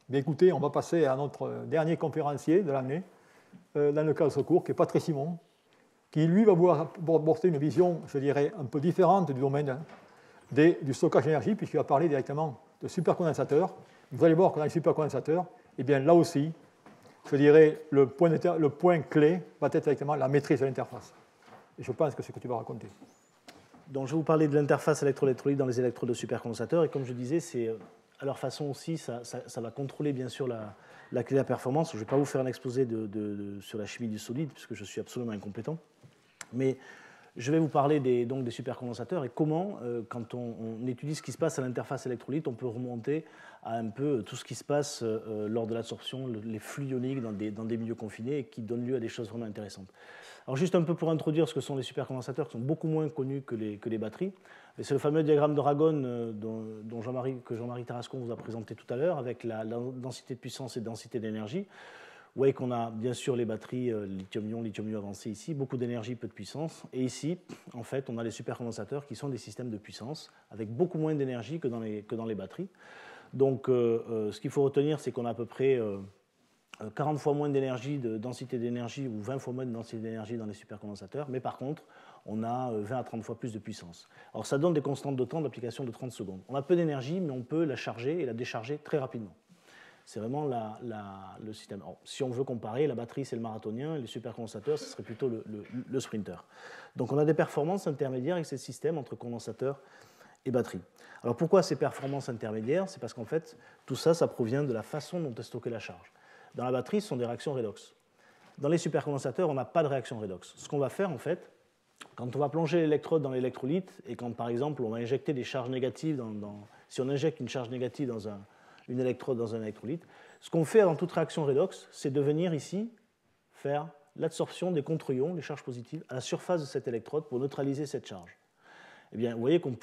Bien écoutez, on va passer à notre dernier conférencier de l'année, dans le cadre de ce cours, qui est Patrice Simon, qui lui va vous apporter une vision, je dirais, un peu différente du domaine du stockage d'énergie, puisqu'il va parler directement de supercondensateurs. Vous allez voir que dans les supercondensateurs, eh bien, là aussi, je dirais, le point clé va être directement la maîtrise de l'interface. Et je pense que c'est ce que tu vas raconter. Donc, je vais vous parler de l'interface électrolyte dans les électrodes de supercondensateurs. Et comme je disais, c'est à leur façon aussi, ça va contrôler bien sûr la clé de la performance. Je ne vais pas vous faire un exposé sur la chimie du solide, puisque je suis absolument incompétent. Mais je vais vous parler des supercondensateurs et comment, quand on étudie ce qui se passe à l'interface électrolyte, on peut remonter à un peu tout ce qui se passe lors de l'absorption, les flux ioniques dans des milieux confinés et qui donnent lieu à des choses vraiment intéressantes. Alors juste un peu pour introduire ce que sont les supercondensateurs, qui sont beaucoup moins connus que les batteries. C'est le fameux diagramme de Ragon que Jean-Marie Tarascon vous a présenté tout à l'heure, avec la densité de puissance et densité d'énergie. Vous voyez qu'on a bien sûr les batteries lithium-ion, lithium-ion avancé ici, beaucoup d'énergie, peu de puissance. Et ici, en fait, on a les supercondensateurs qui sont des systèmes de puissance avec beaucoup moins d'énergie que dans les batteries. Donc, ce qu'il faut retenir, c'est qu'on a à peu près 40 fois moins d'énergie, de densité d'énergie, ou 20 fois moins de densité d'énergie dans les supercondensateurs. Mais par contre, on a 20 à 30 fois plus de puissance. Alors, ça donne des constantes de temps d'application de 30 secondes. On a peu d'énergie, mais on peut la charger et la décharger très rapidement. C'est vraiment le système. Alors, si on veut comparer, la batterie, c'est le marathonien, et les supercondensateurs, ce serait plutôt le sprinter. Donc, on a des performances intermédiaires avec ces systèmes entre condensateur et batterie. Alors, pourquoi ces performances intermédiaires? C'est parce qu'en fait, tout ça, ça provient de la façon dont est stockée la charge. Dans la batterie, ce sont des réactions redox. Dans les supercondensateurs, on n'a pas de réaction redox. Ce qu'on va faire, en fait, quand on va plonger l'électrode dans l'électrolyte, et quand, par exemple, on va injecter des charges négatives, si on injecte une charge négative dans une électrode dans un électrolyte. Ce qu'on fait dans toute réaction redox, c'est de venir ici faire l'absorption des contre-ions, les charges positives, à la surface de cette électrode pour neutraliser cette charge. Eh bien, vous voyez qu'on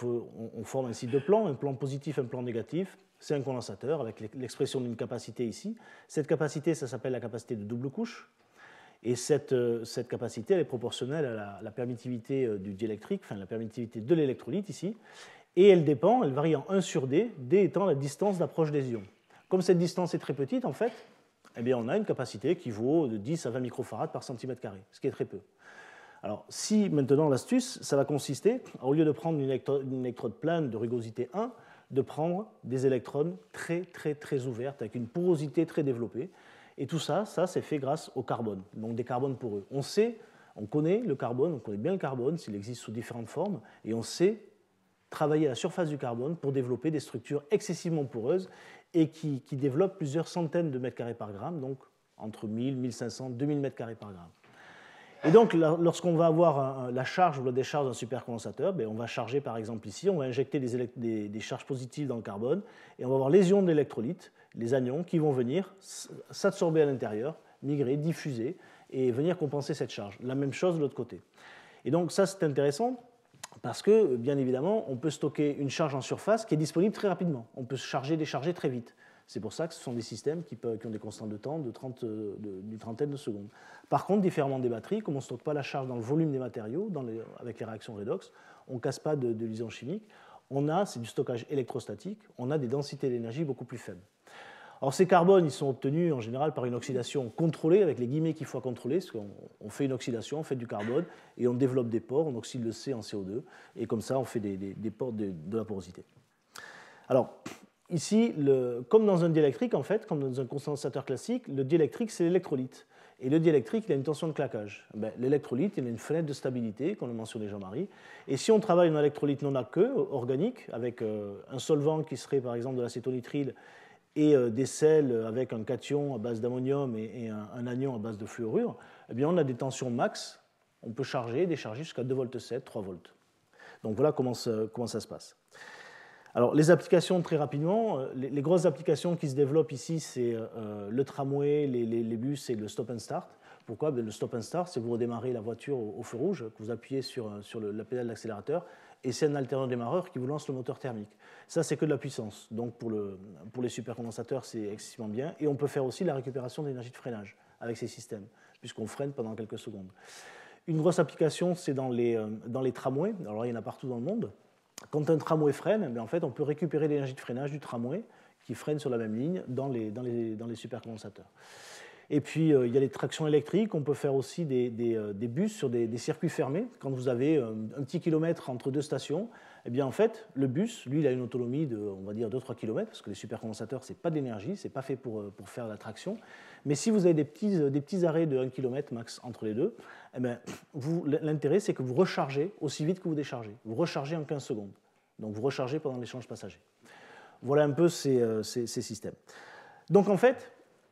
forme ainsi deux plans, un plan positif et un plan négatif. C'est un condensateur avec l'expression d'une capacité ici. Cette capacité, ça s'appelle la capacité de double couche. Et cette capacité, elle est proportionnelle à la permittivité du diélectrique, enfin la permittivité de l'électrolyte ici. Et elle varie en 1 sur D, D étant la distance d'approche des ions. Comme cette distance est très petite, en fait, eh bien, on a une capacité qui vaut de 10 à 20 microfarads par centimètre carré, ce qui est très peu. Alors, si maintenant l'astuce, ça va consister, au lieu de prendre une électrode plane de rugosité 1, de prendre des électrodes très, très, très ouvertes, avec une porosité très développée. Et tout ça, c'est fait grâce au carbone, donc des carbones poreux. On connaît le carbone, on connaît bien le carbone, s'il existe sous différentes formes, et on sait travailler à la surface du carbone pour développer des structures excessivement poreuses et qui développent plusieurs centaines de mètres carrés par gramme, donc entre 1000, 1500, 2000 mètres carrés par gramme. Et donc, lorsqu'on va avoir la charge ou la décharge d'un supercondensateur, on va charger, par exemple ici, on va injecter des charges positives dans le carbone et on va avoir les ions d'électrolyte, les anions, qui vont venir s'absorber à l'intérieur, migrer, diffuser et venir compenser cette charge. La même chose de l'autre côté. Et donc, ça, c'est intéressant. Parce que, bien évidemment, on peut stocker une charge en surface qui est disponible très rapidement. On peut charger, décharger très vite. C'est pour ça que ce sont des systèmes qui ont des constantes de temps d'une trentaine de secondes. Par contre, différemment des batteries, comme on ne stocke pas la charge dans le volume des matériaux, avec les réactions redox, on ne casse pas de liaison chimique, c'est du stockage électrostatique, on a des densités d'énergie beaucoup plus faibles. Alors, ces carbones, ils sont obtenus en général par une oxydation contrôlée, avec les guillemets qu'il faut contrôler, parce qu'on fait une oxydation, on fait du carbone, et on développe des pores, on oxyde le C en CO2, et comme ça, on fait des pores de la porosité. Alors, ici, comme dans un diélectrique, en fait, comme dans un condensateur classique, le diélectrique, c'est l'électrolyte. Et le diélectrique, il a une tension de claquage. L'électrolyte, il a une fenêtre de stabilité, comme le mentionnait Jean-Marie. Et si on travaille un électrolyte non aqueux, organique, avec un solvant qui serait, par exemple, de l'acétonitrile, et des sels avec un cation à base d'ammonium et un anion à base de fluorure, eh bien on a des tensions max, on peut charger et décharger jusqu'à 2,7 volts, 3 volts. Donc voilà comment ça se passe. Alors les applications, très rapidement, les grosses applications qui se développent ici, c'est le tramway, les bus et le stop and start. Pourquoi? Le stop and start, c'est que vous redémarrez la voiture au feu rouge, que vous appuyez sur la pédale d'accélérateur, et c'est un alternant démarreur qui vous lance le moteur thermique. Ça, c'est que de la puissance. Donc, pour les supercondensateurs, c'est excessivement bien. Et on peut faire aussi la récupération d'énergie de freinage avec ces systèmes, puisqu'on freine pendant quelques secondes. Une grosse application, c'est dans les tramways. Alors, il y en a partout dans le monde. Quand un tramway freine, en fait, on peut récupérer l'énergie de freinage du tramway qui freinent sur la même ligne dans les supercondensateurs. Et puis, il y a les tractions électriques. On peut faire aussi des bus sur des circuits fermés. Quand vous avez un petit kilomètre entre deux stations, eh bien, en fait, le bus, lui, il a une autonomie de, on va dire, 2-3 km, parce que les supercondensateurs, ce n'est pas d'énergie, ce n'est pas fait pour faire la traction. Mais si vous avez des petits arrêts de 1 km max entre les deux, eh bien, l'intérêt, c'est que vous rechargez aussi vite que vous déchargez. Vous rechargez en 15 secondes. Donc, vous rechargez pendant l'échange passager. Voilà un peu ces systèmes. Donc, en fait,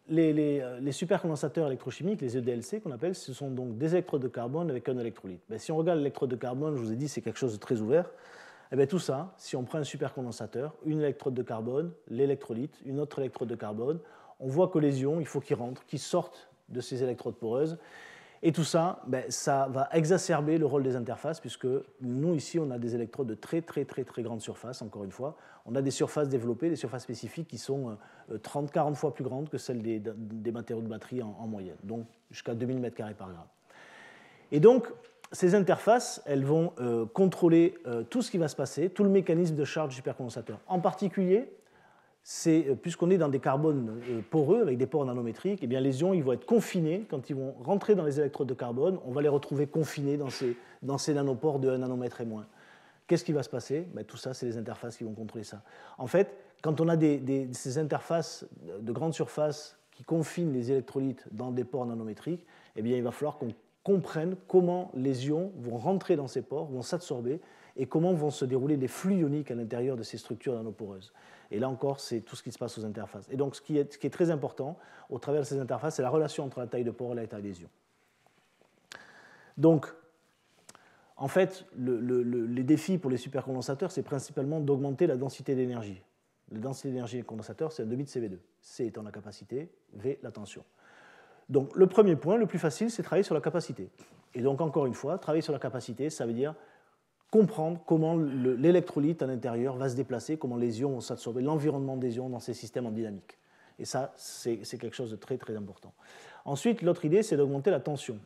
les supercondensateurs électrochimiques, les EDLC qu'on appelle, ce sont donc des électrodes de carbone avec un électrolyte. Ben, si on regarde l'électrode de carbone, je vous ai dit c'est quelque chose de très ouvert. Et bien, tout ça, si on prend un supercondensateur, une électrode de carbone, l'électrolyte, une autre électrode de carbone, on voit que les ions, il faut qu'ils rentrent, qu'ils sortent de ces électrodes poreuses. Et tout ça, ben, ça va exacerber le rôle des interfaces, puisque nous, ici, on a des électrodes de très grande surface, encore une fois. On a des surfaces développées, des surfaces spécifiques qui sont 30-40 fois plus grandes que celles des matériaux de batterie en moyenne, donc jusqu'à 2000 m² par gramme. Et donc, ces interfaces, elles vont contrôler tout ce qui va se passer, tout le mécanisme de charge du supercondensateur. En particulier, puisqu'on est dans des carbones poreux, avec des pores nanométriques, eh bien les ions ils vont être confinés. Quand ils vont rentrer dans les électrodes de carbone, on va les retrouver confinés dans ces nanopores de 1 nanomètre et moins. Qu'est-ce qui va se passer? Ben, tout ça, c'est les interfaces qui vont contrôler ça. En fait, quand on a ces interfaces de grande surface qui confinent les électrolytes dans des pores nanométriques, eh bien, il va falloir qu'on comprenne comment les ions vont rentrer dans ces pores, vont s'absorber, et comment vont se dérouler les flux ioniques à l'intérieur de ces structures nanoporeuses. Et là encore, c'est tout ce qui se passe aux interfaces. Et donc, ce qui est très important au travers de ces interfaces, c'est la relation entre la taille de pore et la taille des ions. Donc, en fait, les défis pour les supercondensateurs, c'est principalement d'augmenter la densité d'énergie. La densité d'énergie des condensateurs, c'est un demi de CV2. C étant la capacité, V la tension. Donc, le premier point, le plus facile, c'est de travailler sur la capacité. Et donc, encore une fois, travailler sur la capacité, ça veut dire comprendre comment l'électrolyte à l'intérieur va se déplacer, comment les ions vont s'absorber, l'environnement des ions dans ces systèmes en dynamique. Et ça, c'est quelque chose de très important. Ensuite, l'autre idée, c'est d'augmenter la tension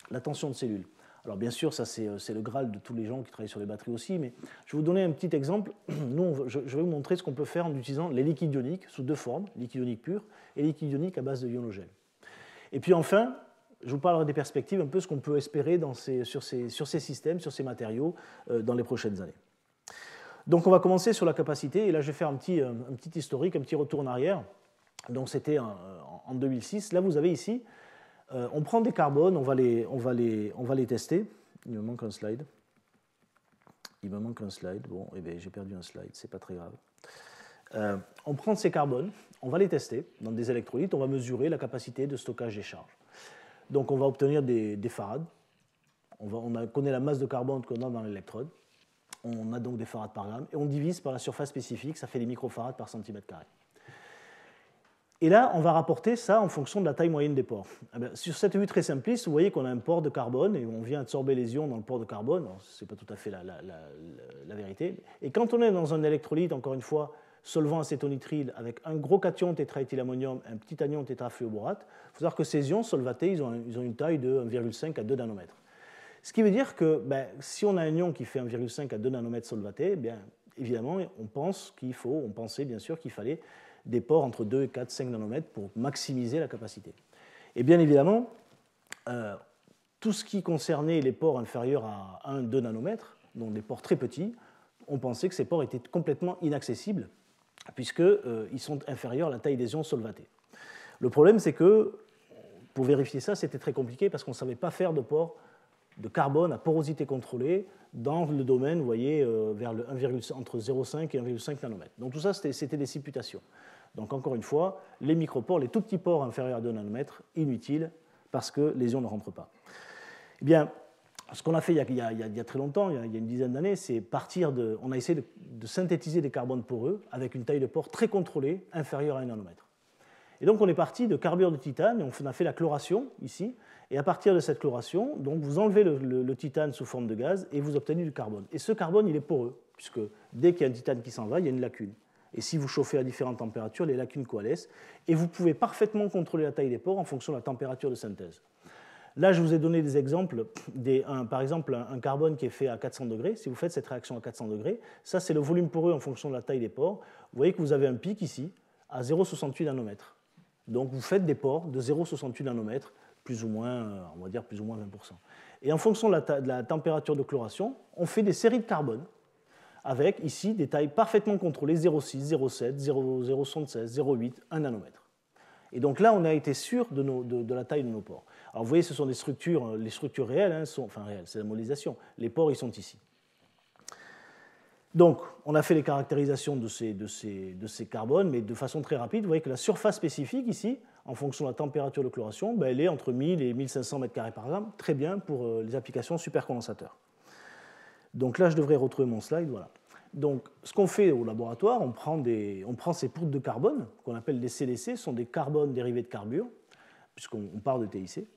de cellules. Alors bien sûr, ça c'est le Graal de tous les gens qui travaillent sur les batteries aussi, mais je vais vous donner un petit exemple. Nous, je vais vous montrer ce qu'on peut faire en utilisant les liquides ioniques sous deux formes, liquide ionique pur et liquide ionique à base de ionogène. Et puis enfin, je vous parlerai des perspectives, un peu ce qu'on peut espérer sur ces systèmes, sur ces matériaux dans les prochaines années. Donc on va commencer sur la capacité, et là je vais faire un petit historique, un petit retour en arrière. Donc c'était en 2006. Là vous avez ici, on prend des carbones, on va les tester. Il me manque un slide. Bon, eh bien, j'ai perdu un slide, c'est pas très grave. On prend ces carbones, on va les tester dans des électrolytes, on va mesurer la capacité de stockage des charges. Donc on va obtenir des farads. On connaît la masse de carbone qu'on a dans l'électrode. On a donc des farads par gramme. Et on divise par la surface spécifique, ça fait des microfarads par centimètre carré. Et là, on va rapporter ça en fonction de la taille moyenne des pores. Eh bien, sur cette vue très simpliste, vous voyez qu'on a un pore de carbone et on vient absorber les ions dans le pore de carbone. Ce n'est pas tout à fait la vérité. Et quand on est dans un électrolyte, encore une fois, solvant acétonitrile avec un gros cation tétraéthylammonium, un petit anion tétrafluoborate, il faut savoir que ces ions solvatés, ils ont une taille de 1,5 à 2 nanomètres. Ce qui veut dire que si on a un ion qui fait 1,5 à 2 nanomètres solvaté, bien, évidemment, on pensait bien sûr qu'il fallait des pores entre 2, 4, 5 nanomètres pour maximiser la capacité. Et bien évidemment, tout ce qui concernait les pores inférieurs à 1-2 nanomètres, donc des pores très petits, on pensait que ces pores étaient complètement inaccessibles puisqu'ils sont inférieurs à la taille des ions solvatés. Le problème, c'est que pour vérifier ça, c'était très compliqué parce qu'on ne savait pas faire de pores de carbone à porosité contrôlée dans le domaine, vous voyez, vers entre 0,5 et 1,5 nanomètres. Donc tout ça, c'était des supputations. Donc encore une fois, les micropores, les tout petits pores inférieurs à 2 nanomètres, inutiles parce que les ions ne rentrent pas. Eh bien, ce qu'on a fait il y a très longtemps, il y a une dizaine d'années, c'est on a essayé de synthétiser des carbones poreux avec une taille de pore très contrôlée, inférieure à 1 nanomètre. Et donc on est parti de carbure de titane, et on a fait la chloration ici, et à partir de cette chloration, donc vous enlevez le titane sous forme de gaz et vous obtenez du carbone. Et ce carbone, il est poreux, puisque dès qu'il y a un titane qui s'en va, il y a une lacune. Et si vous chauffez à différentes températures, les lacunes coalescent, et vous pouvez parfaitement contrôler la taille des pores en fonction de la température de synthèse. Là, je vous ai donné des exemples, par exemple un carbone qui est fait à 400 degrés. Si vous faites cette réaction à 400 degrés, ça c'est le volume poreux en fonction de la taille des pores. Vous voyez que vous avez un pic ici à 0,68 nanomètres. Donc vous faites des pores de 0,68 nanomètres, plus ou moins, on va dire plus ou moins 20%. Et en fonction de la température de chloration, on fait des séries de carbone avec ici des tailles parfaitement contrôlées, 0,6, 0,7, 0,76, 0,8, 1 nanomètre. Et donc là, on a été sûr de la taille de nos pores. Alors vous voyez, ce sont des structures, les structures réelles, enfin réelles, c'est la modélisation. Les pores, ils sont ici. Donc, on a fait les caractérisations de ces carbones, mais de façon très rapide. Vous voyez que la surface spécifique ici, en fonction de la température de chloration, ben, elle est entre 1000 et 1500 m² par gramme, très bien pour les applications supercondensateurs. Donc là, je devrais retrouver mon slide, voilà. Donc, ce qu'on fait au laboratoire, on prend ces poudres de carbone, qu'on appelle des CDC, ce sont des carbones dérivés de carbure, puisqu'on parle de TIC,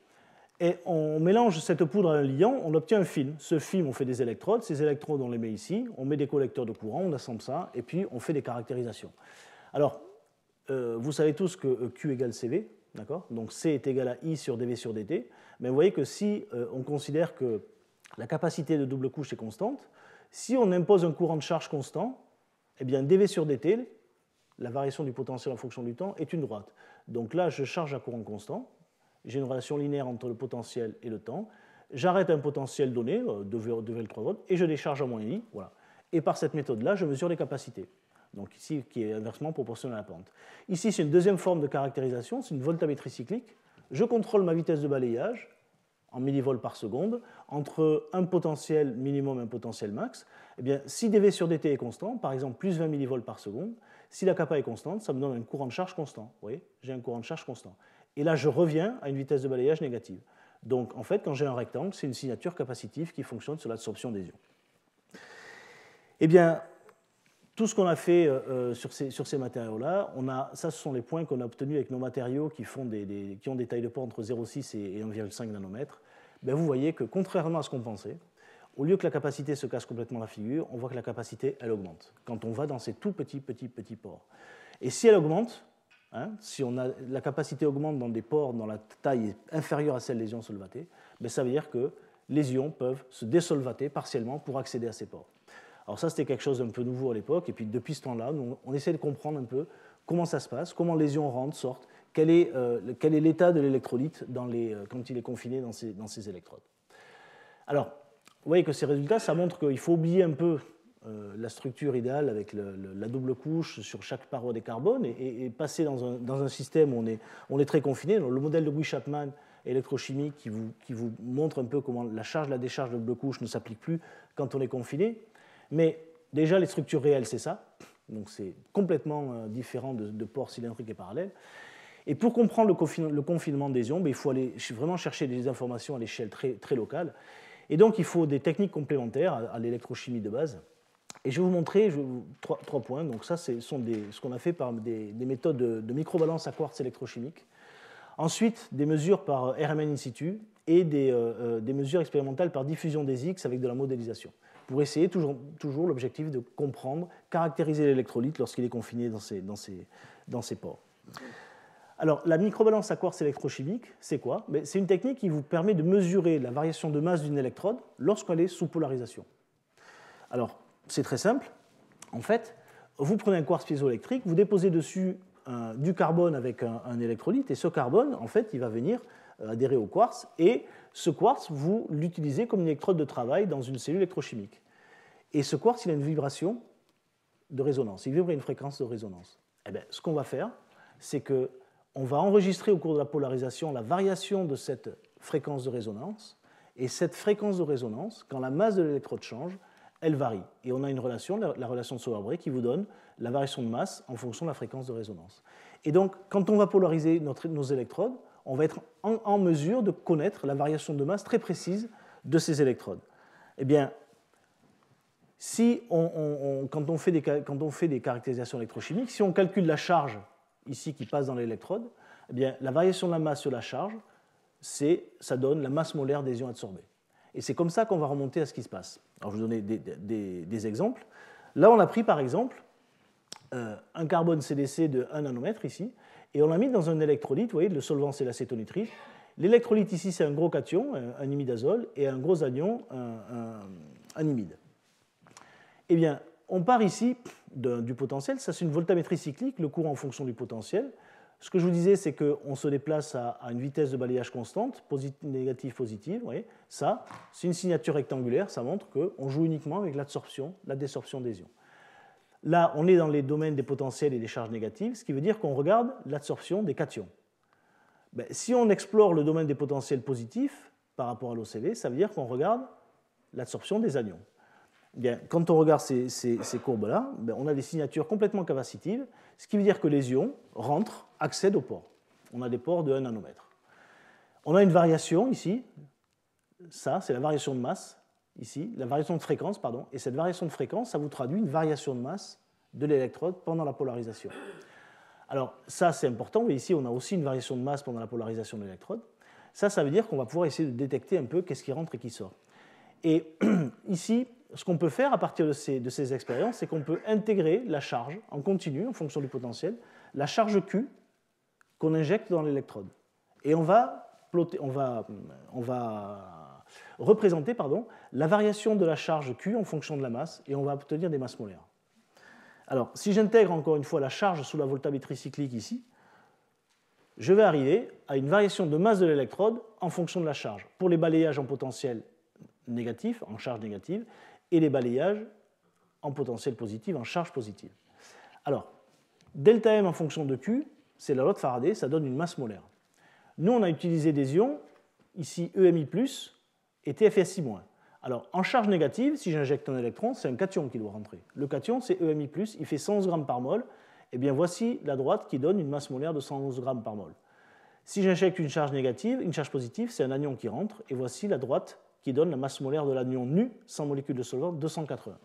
et on mélange cette poudre à un liant, on obtient un film. Ce film, on fait des électrodes, ces électrodes, on les met ici, on met des collecteurs de courant, on assemble ça, et puis on fait des caractérisations. Alors, vous savez tous que Q égale CV, d'accord? Donc C est égal à I sur dV sur dt, mais vous voyez que si on considère que la capacité de double couche est constante, si on impose un courant de charge constant, eh bien dV sur dt, la variation du potentiel en fonction du temps, est une droite. Donc là, je charge à courant constant, j'ai une relation linéaire entre le potentiel et le temps, j'arrête un potentiel donné, 2,3 volts, et je décharge à moins I, voilà. Et par cette méthode-là, je mesure les capacités, donc ici, qui est inversement proportionnelle à la pente. Ici, c'est une deuxième forme de caractérisation, c'est une voltammétrie cyclique. Je contrôle ma vitesse de balayage, en millivolts par seconde, entre un potentiel minimum et un potentiel max. Eh bien, si dV sur dt est constant, par exemple plus 20 millivolts par seconde, si la kappa est constante, ça me donne un courant de charge constant. Vous voyez, j'ai un courant de charge constant. Et là, je reviens à une vitesse de balayage négative. Donc, en fait, quand j'ai un rectangle, c'est une signature capacitive qui fonctionne sur l'absorption des ions. Eh bien, tout ce qu'on a fait sur ces matériaux-là, ça, ce sont les points qu'on a obtenus avec nos matériaux qui ont des tailles de pores entre 0,6 et 1,5 nanomètres. Ben, vous voyez que, contrairement à ce qu'on pensait, au lieu que la capacité se casse complètement la figure, on voit que la capacité, elle augmente quand on va dans ces tout petits pores. Et si elle augmente, si la capacité augmente dans des pores dont la taille est inférieure à celle des ions solvatés, ben, ça veut dire que les ions peuvent se désolvater partiellement pour accéder à ces pores. Alors ça, c'était quelque chose d'un peu nouveau à l'époque, et puis depuis ce temps-là, on essaie de comprendre un peu comment ça se passe, comment les ions rentrent, sortent, quel est l'état de l'électrolyte quand il est confiné dans ces électrodes. Alors, vous voyez que ces résultats, ça montre qu'il faut oublier un peu la structure idéale avec la double couche sur chaque paroi des carbones et passer dans un système où on est très confiné. Donc, le modèle de Guy-Chapman électrochimique qui vous montre un peu comment la décharge de double couche ne s'applique plus quand on est confiné. Mais déjà, les structures réelles, c'est ça. Donc c'est complètement différent de pores cylindriques et parallèles. Et pour comprendre le confinement des ions, il faut aller vraiment chercher des informations à l'échelle très, très locale. Et donc, il faut des techniques complémentaires à l'électrochimie de base. Et je vais vous montrer trois points. Donc ça, ce sont ce qu'on a fait par des méthodes de microbalance à quartz électrochimique. Ensuite, des mesures par RMN in situ et des mesures expérimentales par diffusion des X avec de la modélisation, pour essayer toujours l'objectif de comprendre, caractériser l'électrolyte lorsqu'il est confiné dans ces pores. Alors, la microbalance à quartz électrochimique, c'est quoi? C'est une technique qui vous permet de mesurer la variation de masse d'une électrode lorsqu'elle est sous polarisation. Alors, c'est très simple. En fait, vous prenez un quartz piézoélectrique, vous déposez dessus du carbone avec un électrolyte, et ce carbone, en fait, il va venir adhérer au quartz, et ce quartz, vous l'utilisez comme une électrode de travail dans une cellule électrochimique. Et ce quartz, il a une vibration de résonance, il vibre à une fréquence de résonance. Eh bien, ce qu'on va faire, c'est qu'on va enregistrer au cours de la polarisation la variation de cette fréquence de résonance, et cette fréquence de résonance, quand la masse de l'électrode change, elle varie. Et on a une relation, la relation de Sauer-Brey, qui vous donne la variation de masse en fonction de la fréquence de résonance. Et donc, quand on va polariser nos électrodes, on va être en mesure de connaître la variation de masse très précise de ces électrodes. Eh bien, quand on fait des caractérisations électrochimiques, si on calcule la charge ici qui passe dans l'électrode, eh bien, la variation de la masse sur la charge, ça donne la masse molaire des ions adsorbés. Et c'est comme ça qu'on va remonter à ce qui se passe. Alors, je vais vous donner des exemples. Là, on a pris, par exemple, un carbone CDC de 1 nanomètre ici, et on l'a mis dans un électrolyte, vous voyez, le solvant c'est l'acétonitrite, L'électrolyte ici, c'est un gros cation, un imidazole, et un gros anion, un imide. Eh bien, on part ici du potentiel, ça c'est une voltammétrie cyclique, le courant en fonction du potentiel. Ce que je vous disais, c'est qu'on se déplace à une vitesse de balayage constante, négative, positive. Vous voyez, ça, c'est une signature rectangulaire, ça montre qu'on joue uniquement avec l'absorption, la désorption des ions. Là, on est dans les domaines des potentiels et des charges négatives, ce qui veut dire qu'on regarde l'absorption des cations. Ben, si on explore le domaine des potentiels positifs par rapport à l'OCV, ça veut dire qu'on regarde l'absorption des anions. Bien, quand on regarde ces courbes-là, ben, on a des signatures complètement capacitives, ce qui veut dire que les ions rentrent, accèdent aux pores. On a des pores de 1 nanomètre. On a une variation ici, ça c'est la variation de masse, ici, la variation de fréquence, pardon, et cette variation de fréquence, ça vous traduit une variation de masse de l'électrode pendant la polarisation. Alors ça c'est important, mais ici on a aussi une variation de masse pendant la polarisation de l'électrode. Ça veut dire qu'on va pouvoir essayer de détecter un peu qu'est-ce qui rentre et qui sort. Et ici, ce qu'on peut faire à partir de ces expériences, c'est qu'on peut intégrer la charge en continu, en fonction du potentiel, la charge Q qu'on injecte dans l'électrode. Et on va représenter la variation de la charge Q en fonction de la masse, et on va obtenir des masses molaires. Alors, si j'intègre encore une fois la charge sous la voltammétrie cyclique ici, je vais arriver à une variation de masse de l'électrode en fonction de la charge, pour les balayages en potentiel négatif, en charge négative, et les balayages en potentiel positif, en charge positive. Alors, delta M en fonction de Q, c'est la loi de Faraday, ça donne une masse molaire. Nous, on a utilisé des ions, ici EMI+, et TFSI-. Alors, en charge négative, si j'injecte un électron, c'est un cation qui doit rentrer. Le cation, c'est EMI+, il fait 111 grammes par mol. Et bien, voici la droite qui donne une masse molaire de 111 grammes par mol. Si j'injecte une charge négative, une charge positive, c'est un anion qui rentre. Et voici la droite qui donne la masse molaire de l'anion nu, sans molécules de solvant, 280.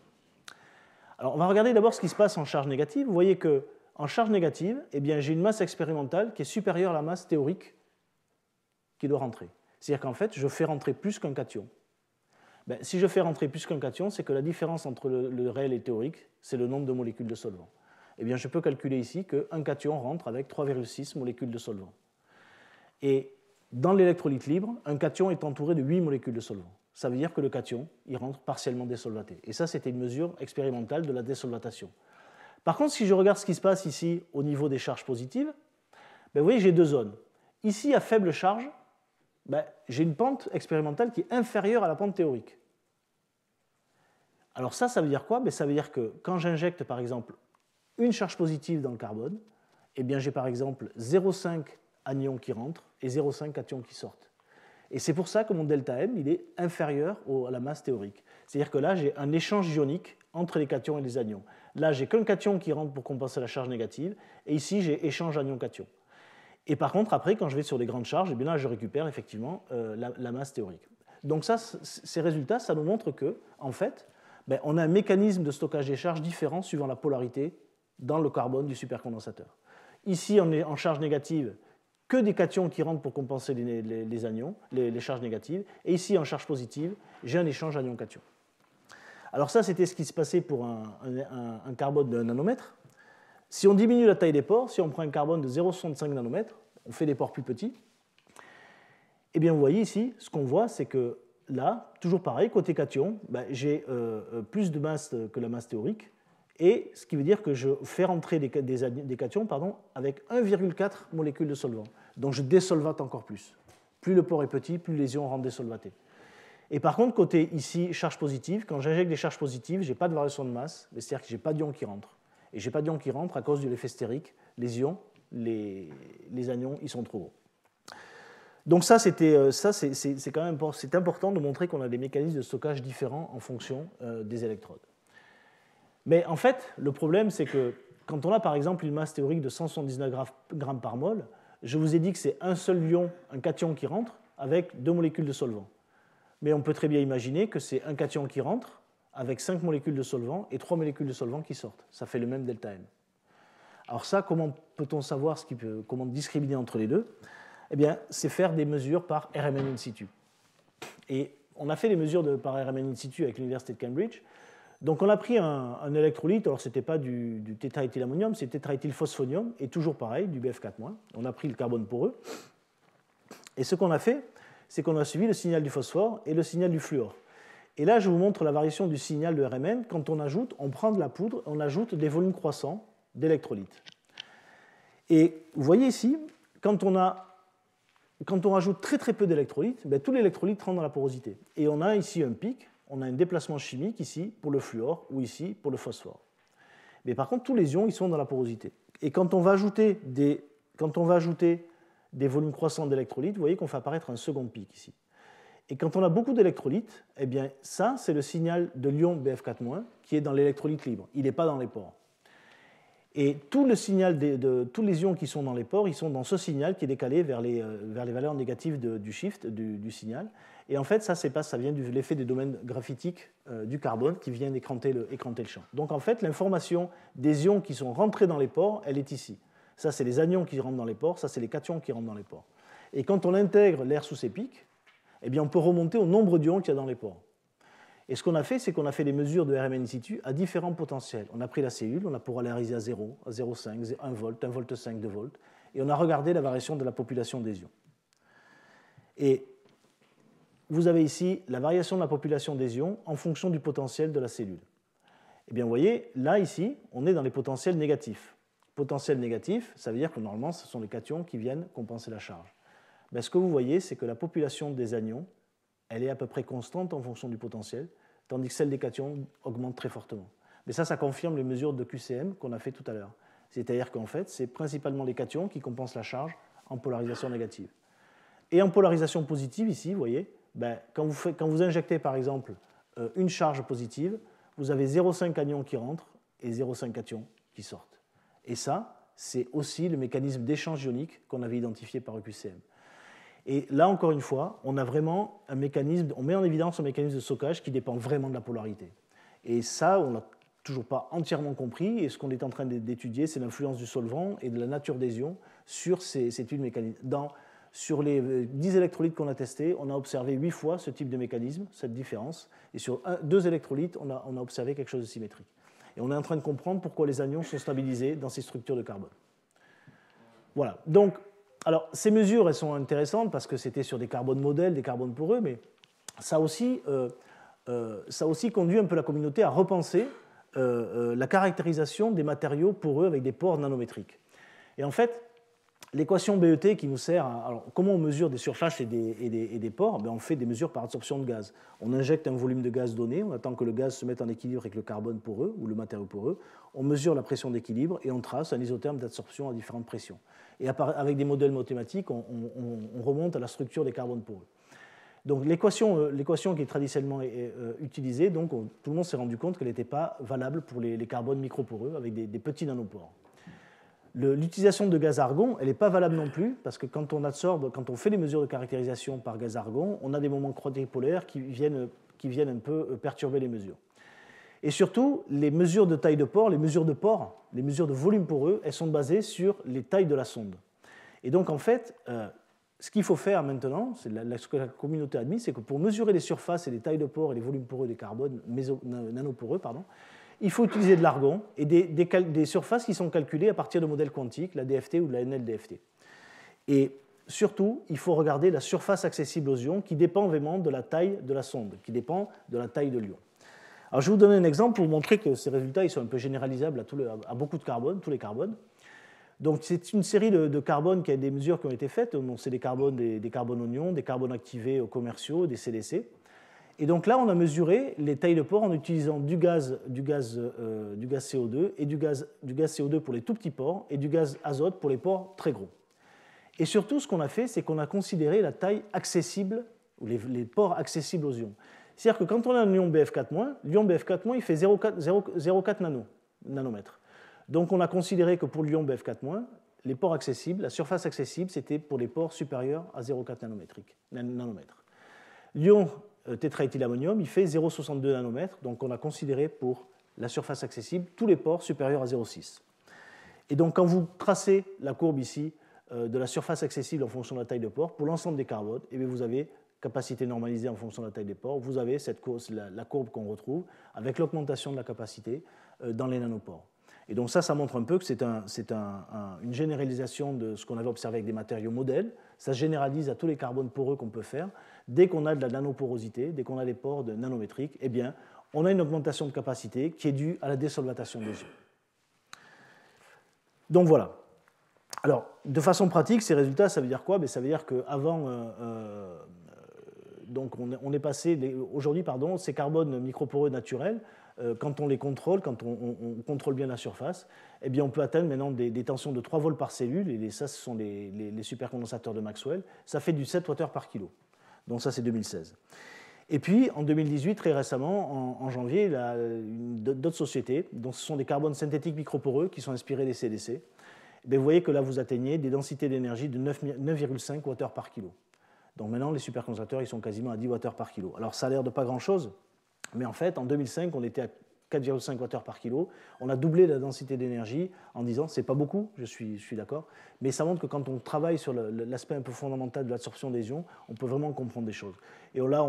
Alors, on va regarder d'abord ce qui se passe en charge négative. Vous voyez qu'en charge négative, eh bien, j'ai une masse expérimentale qui est supérieure à la masse théorique qui doit rentrer. C'est-à-dire qu'en fait, je fais rentrer plus qu'un cation. Ben, si je fais rentrer plus qu'un cation, c'est que la différence entre le réel et le théorique, c'est le nombre de molécules de solvant. Eh bien, je peux calculer ici qu'un cation rentre avec 3,6 molécules de solvant. Et dans l'électrolyte libre, un cation est entouré de 8 molécules de solvant. Ça veut dire que le cation, il rentre partiellement désolvaté. Et ça, c'était une mesure expérimentale de la désolvatation. Par contre, si je regarde ce qui se passe ici au niveau des charges positives, ben, vous voyez, j'ai deux zones. Ici, à faible charge, ben, j'ai une pente expérimentale qui est inférieure à la pente théorique. Alors ça veut dire quoi? Ben, ça veut dire que quand j'injecte, par exemple, une charge positive dans le carbone, eh bien, j'ai par exemple 0,5 anions qui rentrent et 0,5 cations qui sortent. Et c'est pour ça que mon delta M il est inférieur à la masse théorique. C'est-à-dire que là, j'ai un échange ionique entre les cations et les anions. Là, j'ai qu'un cation qui rentre pour compenser la charge négative, et ici, j'ai échange anion-cation. Et par contre, après, quand je vais sur des grandes charges, eh bien là, je récupère effectivement la masse théorique. Donc ça, ces résultats, ça nous montre que, en fait, ben, on a un mécanisme de stockage des charges différent suivant la polarité dans le carbone du supercondensateur. Ici, on est en charge négative, que des cations qui rentrent pour compenser les anions, les charges négatives. Et ici, en charge positive, j'ai un échange anion-cation. Alors ça, c'était ce qui se passait pour un carbone de 1 nanomètre. Si on diminue la taille des pores, si on prend un carbone de 0,65 nanomètres, on fait des pores plus petits, eh bien vous voyez ici, ce qu'on voit, c'est que là, toujours pareil, côté cation, ben, j'ai plus de masse que la masse théorique, et ce qui veut dire que je fais rentrer des cations avec 1,4 molécules de solvant. Donc je désolvate encore plus. Plus le pore est petit, plus les ions rentrent désolvatés. Et par contre, côté ici, charge positive, quand j'injecte des charges positives, je n'ai pas de variation de masse, c'est-à-dire que je n'ai pas d'ions qui rentrent. Et je n'ai pas d'ions qui rentrent à cause de l'effet stérique. Les ions, les anions, ils sont trop gros. Donc ça, c'est quand même important de montrer qu'on a des mécanismes de stockage différents en fonction des électrodes. Mais en fait, le problème, c'est que quand on a par exemple une masse théorique de 179 grammes par mol, je vous ai dit que c'est un seul ion, un cation qui rentre, avec 2 molécules de solvant. Mais on peut très bien imaginer que c'est un cation qui rentre avec 5 molécules de solvant et 3 molécules de solvant qui sortent. Ça fait le même delta M. Alors ça, comment peut-on savoir comment discriminer entre les deux? Eh bien, c'est faire des mesures par RMN in situ. Et on a fait des mesures par RMN in situ avec l'Université de Cambridge. Donc on a pris un électrolyte, alors ce n'était pas du tétraéthylammonium, c'était tétraéthylphosphonium, et toujours pareil, du BF4-. On a pris le carbone poreux, Et ce qu'on a fait, c'est qu'on a suivi le signal du phosphore et le signal du fluor. Et là, je vous montre la variation du signal de RMN. Quand on ajoute, on prend de la poudre, on ajoute des volumes croissants d'électrolytes. Et vous voyez ici, quand on rajoute très très peu d'électrolytes, ben, tout l'électrolyte rentre dans la porosité. Et on a ici un pic, on a un déplacement chimique ici pour le fluor ou ici pour le phosphore. Mais par contre, tous les ions ils sont dans la porosité. Et quand on va ajouter des volumes croissants d'électrolytes, vous voyez qu'on fait apparaître un second pic ici. Et quand on a beaucoup d'électrolytes, eh bien ça, c'est le signal de l'ion Bf4- qui est dans l'électrolyte libre. Il n'est pas dans les pores. Et tout le signal tous les ions qui sont dans les pores, ils sont dans ce signal qui est décalé vers les valeurs négatives du shift du signal. Et en fait, ça vient de l'effet des domaines graphitiques du carbone qui viennent écranter le champ. Donc en fait, l'information des ions qui sont rentrés dans les pores, elle est ici. Ça, c'est les anions qui rentrent dans les pores, ça, c'est les cations qui rentrent dans les pores. Et quand on intègre l'air sous ces pics, eh bien, on peut remonter au nombre d'ions qu'il y a dans les pores. Et ce qu'on a fait, c'est qu'on a fait des mesures de RMN in situ à différents potentiels. On a pris la cellule, on a polarisé à 0, à 0,5, 1 volt, 1 volt 5, 2 volts, et on a regardé la variation de la population des ions. Et vous avez ici la variation de la population des ions en fonction du potentiel de la cellule. Eh bien, vous voyez, là, ici, on est dans les potentiels négatifs. Potentiel négatif, ça veut dire que normalement, ce sont les cations qui viennent compenser la charge. Ben, ce que vous voyez, c'est que la population des anions, elle est à peu près constante en fonction du potentiel, tandis que celle des cations augmente très fortement. Mais ça confirme les mesures de QCM qu'on a fait tout à l'heure. C'est-à-dire qu'en fait, c'est principalement les cations qui compensent la charge en polarisation négative. Et en polarisation positive, ici, vous voyez, ben, quand vous injectez par exemple une charge positive, vous avez 0,5 anions qui rentrent et 0,5 cations qui sortent. Et ça, c'est aussi le mécanisme d'échange ionique qu'on avait identifié par EQCM. Et là, encore une fois, on a vraiment un mécanisme, on met en évidence un mécanisme de stockage qui dépend vraiment de la polarité. Et ça, on n'a toujours pas entièrement compris. Et ce qu'on est en train d'étudier, c'est l'influence du solvant et de la nature des ions sur ces études mécaniques. Sur les 10 électrolytes qu'on a testés, on a observé 8 fois ce type de mécanisme, cette différence. Et sur 2 électrolytes, on a observé quelque chose de symétrique. Et on est en train de comprendre pourquoi les anions sont stabilisés dans ces structures de carbone. Voilà. Donc, alors, ces mesures, elles sont intéressantes parce que c'était sur des carbones modèles, des carbones poreux, mais ça a aussi conduit un peu la communauté à repenser la caractérisation des matériaux poreux avec des pores nanométriques. Et en fait, l'équation BET qui nous sert à... Alors, comment on mesure des surfaces et des pores? On fait des mesures par absorption de gaz. On injecte un volume de gaz donné, on attend que le gaz se mette en équilibre avec le carbone poreux ou le matériau poreux, on mesure la pression d'équilibre et on trace un isotherme d'absorption à différentes pressions. Et avec des modèles mathématiques, on remonte à la structure des carbones poreux. Donc l'équation qui est traditionnellement utilisée, donc, tout le monde s'est rendu compte qu'elle n'était pas valable pour les carbones microporeux avec des petits nanopores. L'utilisation de gaz argon, elle n'est pas valable non plus, parce que quand on fait les mesures de caractérisation par gaz argon, on a des moments quadripolaires qui viennent un peu perturber les mesures. Et surtout, les mesures de taille de pore, les mesures de volume poreux, elles sont basées sur les tailles de la sonde. Et donc, en fait, ce qu'il faut faire maintenant, ce que la communauté admet, c'est que pour mesurer les surfaces et les tailles de pore et les volumes poreux des carbones nanoporeux, il faut utiliser de l'argon et des surfaces qui sont calculées à partir de modèles quantiques, la DFT ou de la NLDFT. Et surtout, il faut regarder la surface accessible aux ions qui dépend vraiment de la taille de la sonde, qui dépend de la taille de l'ion. Alors, je vais vous donner un exemple pour vous montrer que ces résultats ils sont un peu généralisables à beaucoup de carbones, tous les carbones. Donc, c'est une série de carbones qui a des mesures qui ont été faites. C'est des carbones oignons, des carbones activés commerciaux, des CDC. Et donc là, on a mesuré les tailles de pores en utilisant du gaz CO2 et du gaz CO2 pour les tout petits pores et du gaz azote pour les pores très gros. Et surtout, ce qu'on a fait, c'est qu'on a considéré la taille accessible, ou les pores accessibles aux ions. C'est-à-dire que quand on a un ion Bf4-, l'ion Bf4-, il fait 0,4 nanomètres. Donc on a considéré que pour l'ion Bf4-, les pores accessibles, la surface accessible, c'était pour les pores supérieurs à 0,4 nanomètres. L'ion tétraéthylammonium, il fait 0,62 nanomètres, donc on a considéré pour la surface accessible tous les pores supérieurs à 0,6. Et donc quand vous tracez la courbe ici de la surface accessible en fonction de la taille de pore, pour l'ensemble des carbones, et vous avez capacité normalisée en fonction de la taille des pores, vous avez la courbe qu'on retrouve avec l'augmentation de la capacité dans les nanopores. Et donc ça montre un peu que c'est une généralisation de ce qu'on avait observé avec des matériaux modèles. Ça se généralise à tous les carbones poreux qu'on peut faire. Dès qu'on a de la nanoporosité, dès qu'on a des pores nanométriques, eh bien, on a une augmentation de capacité qui est due à la désolvatation des ions. Donc voilà. Alors, de façon pratique, ces résultats, ça veut dire quoi? Ça veut dire qu'avant, donc on est passé, aujourd'hui, ces carbones microporeux naturels, quand on les contrôle, quand on contrôle bien la surface, eh bien on peut atteindre maintenant des tensions de 3 volts par cellule, et ça, ce sont les supercondensateurs de Maxwell. Ça fait du 7 Wh par kilo. Donc ça, c'est 2016. Et puis, en 2018, très récemment, en janvier, d'autres sociétés, donc ce sont des carbones synthétiques microporeux qui sont inspirés des CDC. Vous voyez que là, vous atteignez des densités d'énergie de 9,5 Wh par kilo. Donc maintenant, les supercondensateurs, ils sont quasiment à 10 Wh par kilo. Alors ça a l'air de pas grand-chose, mais en fait, en 2005, on était à 4,5 Wh par kilo. On a doublé la densité d'énergie en disant, c'est pas beaucoup, je suis d'accord, mais ça montre que quand on travaille sur l'aspect un peu fondamental de l'absorption des ions, on peut vraiment comprendre des choses. Et là,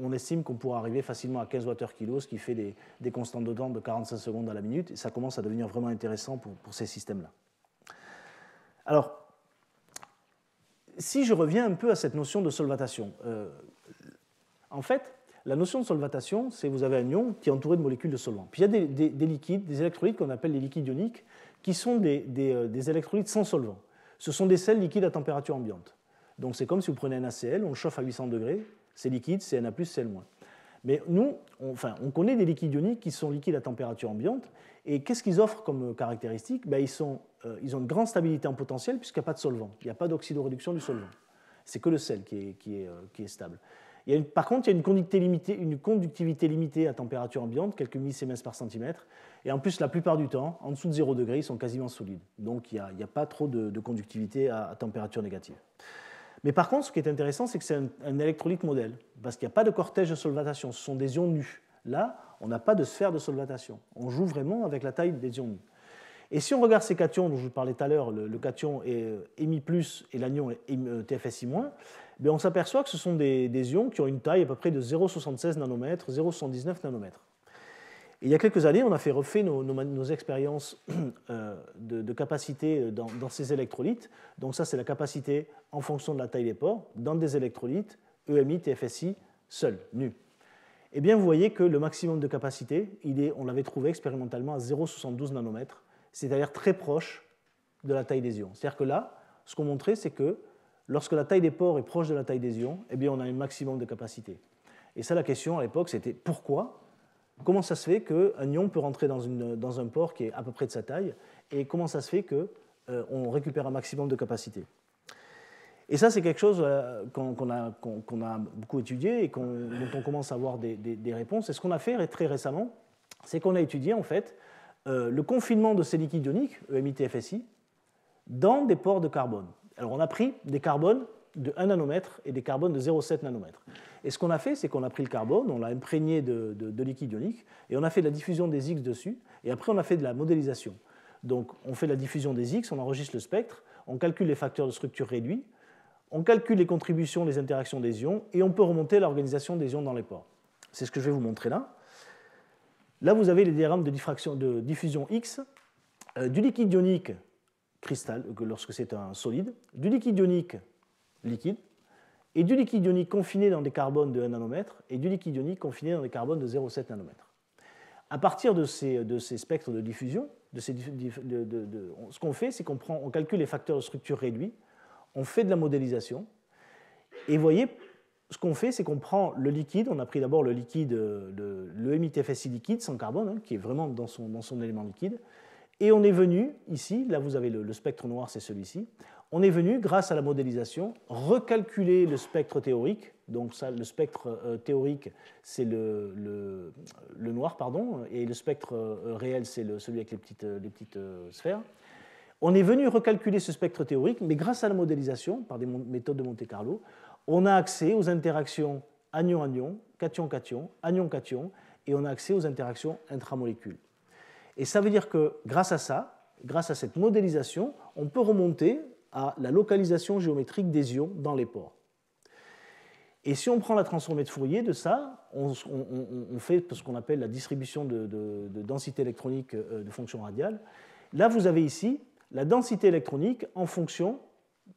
on estime qu'on pourra arriver facilement à 15 Wh/kg, ce qui fait des constantes de temps de 45 secondes à la minute, et ça commence à devenir vraiment intéressant pour ces systèmes-là. Alors, si je reviens un peu à cette notion de solvatation, en fait, la notion de solvatation, c'est que vous avez un ion qui est entouré de molécules de solvant. Puis il y a des liquides, des électrolytes qu'on appelle les liquides ioniques, qui sont des électrolytes sans solvant. Ce sont des sels liquides à température ambiante. Donc c'est comme si vous prenez un NaCl, on le chauffe à 800 degrés, c'est liquide, c'est Na+, Cl-. Mais nous, on connaît des liquides ioniques qui sont liquides à température ambiante, et qu'est-ce qu'ils offrent comme caractéristique? Ils ont une grande stabilité en potentiel puisqu'il n'y a pas de solvant, il n'y a pas d'oxydoréduction du solvant. C'est que le sel qui est stable. Par contre, il y a une conductivité limitée à température ambiante, quelques millisiemens par centimètre, et en plus, la plupart du temps, en dessous de 0 degré, ils sont quasiment solides. Donc, il n'y a pas trop de conductivité à température négative. Mais par contre, ce qui est intéressant, c'est que c'est un électrolyte modèle, parce qu'il n'y a pas de cortège de solvatation, ce sont des ions nus. Là, on n'a pas de sphère de solvatation. On joue vraiment avec la taille des ions nus. Et si on regarde ces cations dont je vous parlais tout à l'heure, le cation Mi+, et l'anion TFSI-, on s'aperçoit que ce sont des ions qui ont une taille à peu près de 0,76 nanomètres, 0,79 nanomètres. Et il y a quelques années, on a refait nos expériences de capacité dans ces électrolytes. Donc ça, c'est la capacité en fonction de la taille des pores dans des électrolytes EMI, TFSI, seuls, nus. Eh bien, vous voyez que le maximum de capacité, on l'avait trouvé expérimentalement à 0,72 nanomètres, c'est-à-dire très proche de la taille des ions. C'est-à-dire que là, ce qu'on montrait, c'est que lorsque la taille des pores est proche de la taille des ions, eh bien, on a un maximum de capacité. Et ça, la question à l'époque, c'était pourquoi? Comment ça se fait qu'un ion peut rentrer dans un pore qui est à peu près de sa taille? Et comment ça se fait qu'on récupère un maximum de capacité? Et ça, c'est quelque chose qu'on a beaucoup étudié et dont on commence à avoir des réponses. Et ce qu'on a fait très récemment, c'est qu'on a étudié en fait le confinement de ces liquides ioniques, EMI-TFSI, dans des pores de carbone. Alors on a pris des carbones de 1 nanomètre et des carbones de 0,7 nanomètre. Et ce qu'on a fait, c'est qu'on a pris le carbone, on l'a imprégné de liquide ionique, et on a fait de la diffusion des X dessus, et après on a fait de la modélisation. Donc on fait la diffusion des X, on enregistre le spectre, on calcule les facteurs de structure réduits, on calcule les contributions, les interactions des ions, et on peut remonter l'organisation des ions dans les pores. C'est ce que je vais vous montrer là. Là, vous avez les diagrammes de diffusion X du liquide ionique cristal, lorsque c'est un solide, du liquide ionique liquide, et du liquide ionique confiné dans des carbones de 1 nanomètre, et du liquide ionique confiné dans des carbones de 0,7 nanomètre. À partir de ces spectres de diffusion, ce qu'on fait, c'est qu'on calcule les facteurs de structure réduits, on fait de la modélisation, et vous voyez, ce qu'on fait, c'est qu'on prend le liquide, on a pris d'abord le liquide, le EMI-TFSI liquide sans carbone, hein, qui est vraiment dans son élément liquide, et on est venu, ici, là vous avez le spectre noir, c'est celui-ci, on est venu, grâce à la modélisation, recalculer le spectre théorique, donc ça, le spectre théorique, c'est le noir, pardon, et le spectre réel, c'est celui avec les petites sphères. On est venu recalculer ce spectre théorique, mais grâce à la modélisation, par des méthodes de Monte-Carlo, on a accès aux interactions anion-anion, cation-cation, anion-cation, et on a accès aux interactions intramolécules. Et ça veut dire que grâce à ça, grâce à cette modélisation, on peut remonter à la localisation géométrique des ions dans les pores. Et si on prend la transformée de Fourier de ça, on fait ce qu'on appelle la distribution de densité électronique de fonction radiale. Là, vous avez ici la densité électronique en fonction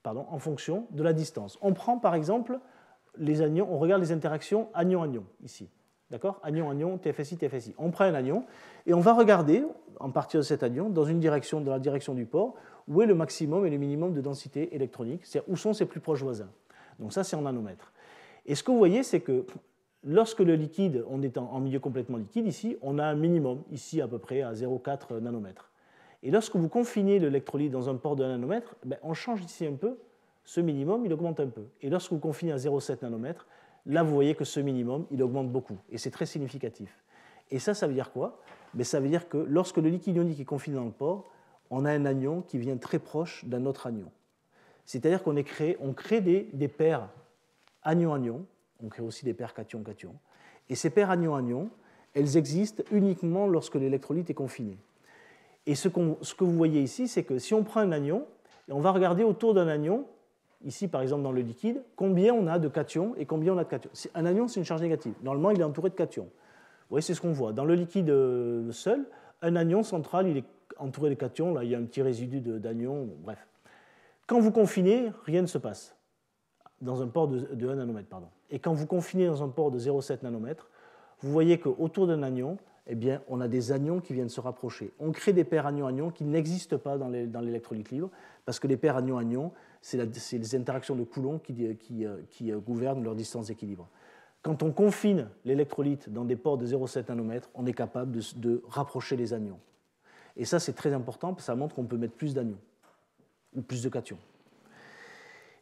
de la distance. On prend par exemple les anions, on regarde les interactions anion-anion ici. D'accord ? Anion-anion, TFSI, TFSI. On prend un anion et on va regarder, en partir de cet anion, dans la direction du port, où est le maximum et le minimum de densité électronique, c'est-à-dire où sont ses plus proches voisins. Donc ça, c'est en nanomètres. Et ce que vous voyez, c'est que lorsque le liquide, on est en milieu complètement liquide, ici, on a un minimum, ici à peu près à 0,4 nanomètres. Et lorsque vous confinez l'électrolyte dans un port de 1 nanomètre, on change ici un peu, ce minimum, il augmente un peu. Et lorsque vous confinez à 0,7 nanomètres, là, vous voyez que ce minimum, il augmente beaucoup. Et c'est très significatif. Et ça veut dire quoi ? Ça veut dire que lorsque le liquide ionique est confiné dans le port, on a un anion qui vient très proche d'un autre anion. C'est-à-dire qu'on crée des paires anion-anion, on crée aussi des paires cation-cation. Et ces paires anion-anion, elles existent uniquement lorsque l'électrolyte est confiné. Et ce que vous voyez ici, c'est que si on prend un anion, et on va regarder autour d'un anion, ici par exemple dans le liquide, combien on a de cations et combien on a de cations. Un anion, c'est une charge négative. Normalement, il est entouré de cations. Vous voyez, c'est ce qu'on voit. Dans le liquide seul, un anion central, il est entouré de cations. Là, il y a un petit résidu d'anion. Bref. Quand vous confinez, rien ne se passe. Dans un port de 1 nanomètre. Pardon. Et quand vous confinez dans un port de 0,7 nanomètre, vous voyez qu'autour d'un anion, on a des anions qui viennent se rapprocher. On crée des paires anion-anion qui n'existent pas dans l'électrolyte libre, parce que les paires anion-anion, c'est les interactions de Coulomb qui gouvernent leur distance d'équilibre. Quand on confine l'électrolyte dans des ports de 0,7 nanomètres, on est capable de rapprocher les anions. Et ça, c'est très important, parce que ça montre qu'on peut mettre plus d'anions, ou plus de cations.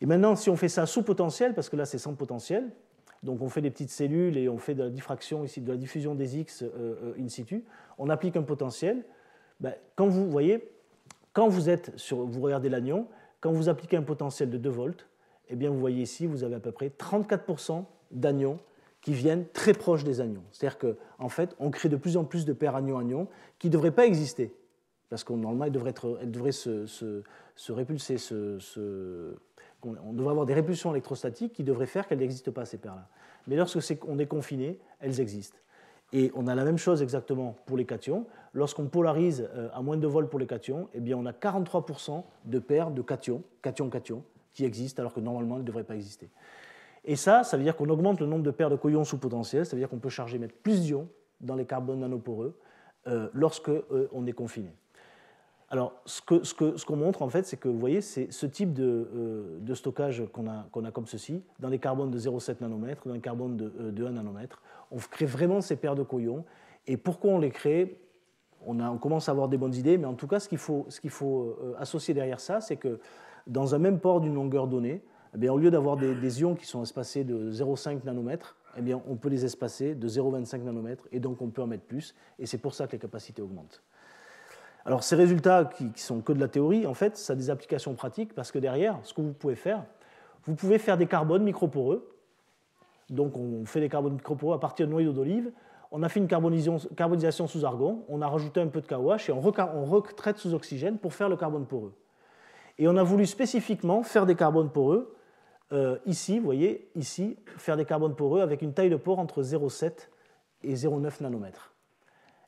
Et maintenant, si on fait ça sous potentiel, parce que là, c'est sans potentiel, donc on fait des petites cellules et on fait de la diffraction ici, de la diffusion des X in situ, on applique un potentiel. Quand vous voyez, quand vous regardez l'anion, quand vous appliquez un potentiel de 2 volts, vous voyez ici, vous avez à peu près 34% d'anions qui viennent très proches des anions. C'est-à-dire qu'en fait, on crée de plus en plus de paires anion-anion qui ne devraient pas exister, parce que normalement, elles devraient se répulser, on devrait avoir des répulsions électrostatiques qui devraient faire qu'elles n'existent pas, ces paires-là. Mais lorsque on est confiné, elles existent. Et on a la même chose exactement pour les cations. Lorsqu'on polarise à moins de 2 volts pour les cations, on a 43% de paires de cations, cation-cation, qui existent alors que normalement elles ne devraient pas exister. Et ça veut dire qu'on augmente le nombre de paires de coions sous potentiel, ça veut dire qu'on peut mettre plus d'ions dans les carbones nanoporeux lorsqu'on est confiné. Alors, ce qu'on montre, en fait, c'est que, vous voyez, c'est ce type de stockage qu'on a comme ceci, dans les carbones de 0,7 nanomètres, dans les carbones de 1 nanomètre. On crée vraiment ces paires de coions. Et pourquoi on les crée ? On commence à avoir des bonnes idées, mais en tout cas, ce qu'il faut associer derrière ça, c'est que dans un même port d'une longueur donnée, au lieu d'avoir des ions qui sont espacés de 0,5 nanomètres, on peut les espacer de 0,25 nanomètres, et donc on peut en mettre plus, et c'est pour ça que les capacités augmentent. Alors ces résultats qui sont que de la théorie, en fait, ça a des applications pratiques parce que derrière, ce que vous pouvez faire des carbones microporeux. Donc on fait des carbones microporeux à partir de noyaux d'olive. On a fait une carbonisation sous argon, on a rajouté un peu de KOH et on retraite sous oxygène pour faire le carbone poreux. Et on a voulu spécifiquement faire des carbones poreux, ici, vous voyez, ici, faire des carbones poreux avec une taille de pore entre 0,7 et 0,9 nanomètres.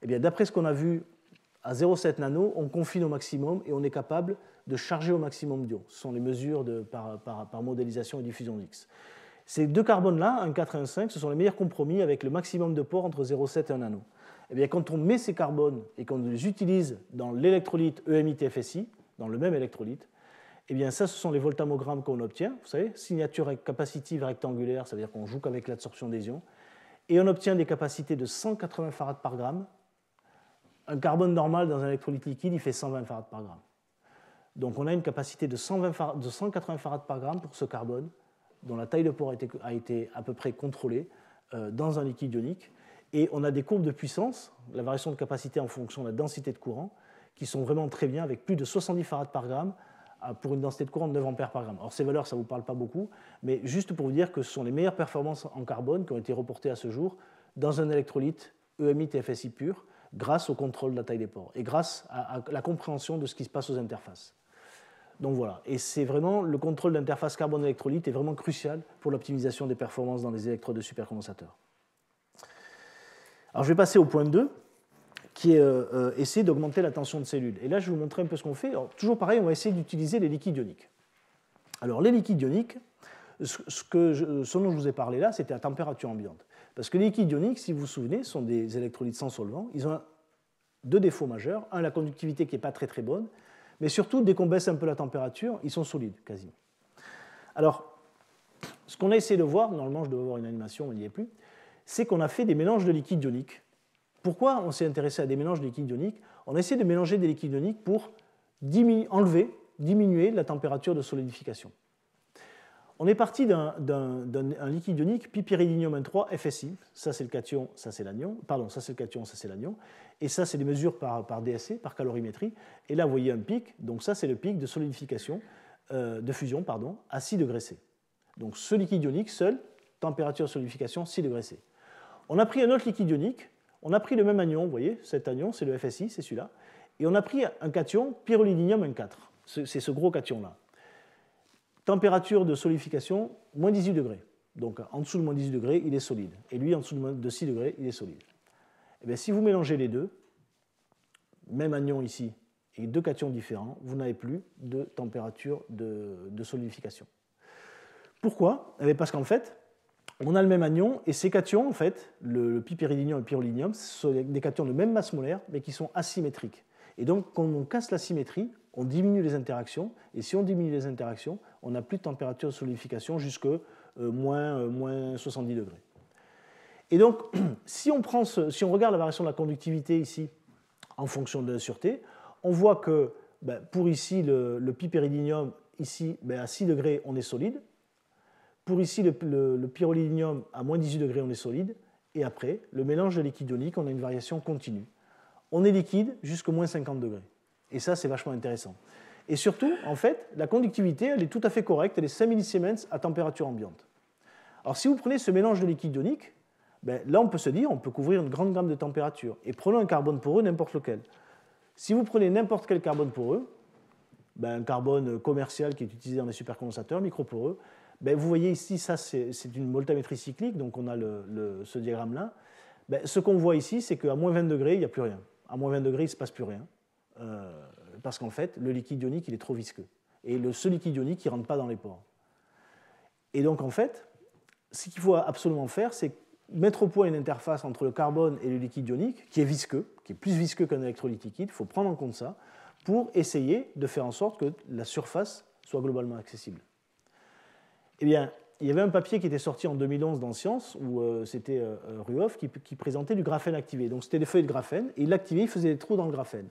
D'après ce qu'on a vu, à 0,7 nano, on confine au maximum et on est capable de charger au maximum d'ions. Ce sont les mesures par modélisation et diffusion d'X. Ces deux carbones-là, un 4 et un 5, ce sont les meilleurs compromis avec le maximum de pores entre 0,7 et 1 nano. Quand on met ces carbones et qu'on les utilise dans l'électrolyte EMI-TFSI, dans le même électrolyte, ça, ce sont les voltammogrammes qu'on obtient. Vous savez, signature capacitive rectangulaire, ça veut dire qu'on joue qu'avec l'absorption des ions. Et on obtient des capacités de 180 farads par gramme. Un carbone normal dans un électrolyte liquide, il fait 120 farads par gramme. Donc on a une capacité de 180 farads par gramme pour ce carbone, dont la taille de pore a été à peu près contrôlée dans un liquide ionique. Et on a des courbes de puissance, la variation de capacité en fonction de la densité de courant, qui sont vraiment très bien, avec plus de 70 farads par gramme pour une densité de courant de 9 ampères par gramme. Alors ces valeurs, ça ne vous parle pas beaucoup, mais juste pour vous dire que ce sont les meilleures performances en carbone qui ont été reportées à ce jour dans un électrolyte EMI-TFSI pur, grâce au contrôle de la taille des pores et grâce à la compréhension de ce qui se passe aux interfaces. Donc voilà, et c'est vraiment le contrôle d'interface carbone-électrolyte est vraiment crucial pour l'optimisation des performances dans les électrodes de supercondensateurs. Alors je vais passer au point 2, qui est essayer d'augmenter la tension de cellule. Et là, je vais vous montrer un peu ce qu'on fait. Alors, toujours pareil, on va essayer d'utiliser les liquides ioniques. Alors les liquides ioniques, ce dont je vous ai parlé là, c'était à température ambiante. Parce que les liquides ioniques, si vous vous souvenez, sont des électrolytes sans solvant. Ils ont deux défauts majeurs. Un, la conductivité qui n'est pas très très bonne. Mais surtout, dès qu'on baisse un peu la température, ils sont solides, quasiment. Alors, ce qu'on a essayé de voir, normalement je dois avoir une animation, mais il n'y est plus, c'est qu'on a fait des mélanges de liquides ioniques. Pourquoi on s'est intéressé à des mélanges de liquides ioniques? On a essayé de mélanger des liquides ioniques pour diminuer la température de solidification. On est parti d'un liquide ionique pipéridinium 1,3 FSI. Ça c'est le cation, ça c'est l'anion. Pardon, ça c'est le cation, ça c'est l'anion. Et ça c'est des mesures par DSC, par calorimétrie. Et là vous voyez un pic. Donc ça c'est le pic de solidification, de fusion, pardon, à 6 degrés C. Donc ce liquide ionique seul, température de solidification 6 degrés C. On a pris un autre liquide ionique. On a pris le même anion, vous voyez, cet anion c'est le FSI, c'est celui-là. Et on a pris un cation pyrrolidinium 1,4. C'est ce gros cation-là. Température de solidification, moins 18 degrés. Donc en dessous de moins 18 degrés, il est solide. Et lui, en dessous de 6 degrés, il est solide. Et bien, si vous mélangez les deux, même anion ici, et deux cations différents, vous n'avez plus de température de solidification. Pourquoi? Parce qu'en fait, on a le même anion, et ces cations, en fait, le pipéridinium et le pyrrolidinium, ce sont des cations de même masse molaire, mais qui sont asymétriques. Et donc, quand on casse la symétrie, on diminue les interactions, et si on diminue les interactions, on n'a plus de température de solidification jusqu'à moins 70 degrés. Et donc, si on regarde la variation de la conductivité ici, en fonction de la sûreté, on voit que pour ici, le pipéridinium, ici, à 6 degrés, on est solide. Pour ici, le pyrrolidinium, à moins 18 degrés, on est solide. Et après, le mélange de liquide ionique, on a une variation continue. On est liquide jusqu'à moins 50 degrés. Et ça, c'est vachement intéressant. Et surtout, en fait, la conductivité, elle est tout à fait correcte. Elle est 5 millisiemens à température ambiante. Alors, si vous prenez ce mélange de liquide ionique, là, on peut se dire, on peut couvrir une grande gamme de températures. Et prenons un carbone poreux, n'importe lequel. Si vous prenez n'importe quel carbone poreux, un carbone commercial qui est utilisé dans les supercondensateurs, microporeux, vous voyez ici, ça c'est une voltammétrie cyclique, donc on a ce diagramme-là. Ce qu'on voit ici, c'est qu'à moins 20 degrés, il n'y a plus rien. À moins 20 degrés, il ne se passe plus rien. Parce qu'en fait, le liquide ionique, il est trop visqueux. Et ce liquide ionique, il ne rentre pas dans les pores. Et donc, en fait, ce qu'il faut absolument faire, c'est mettre au point une interface entre le carbone et le liquide ionique qui est visqueux, qui est plus visqueux qu'un électrolyte liquide. Il faut prendre en compte ça pour essayer de faire en sorte que la surface soit globalement accessible. Eh bien, il y avait un papier qui était sorti en 2011 dans Science, où c'était Ruoff qui présentait du graphène activé. Donc c'était des feuilles de graphène, et il l'activait, il faisait des trous dans le graphène.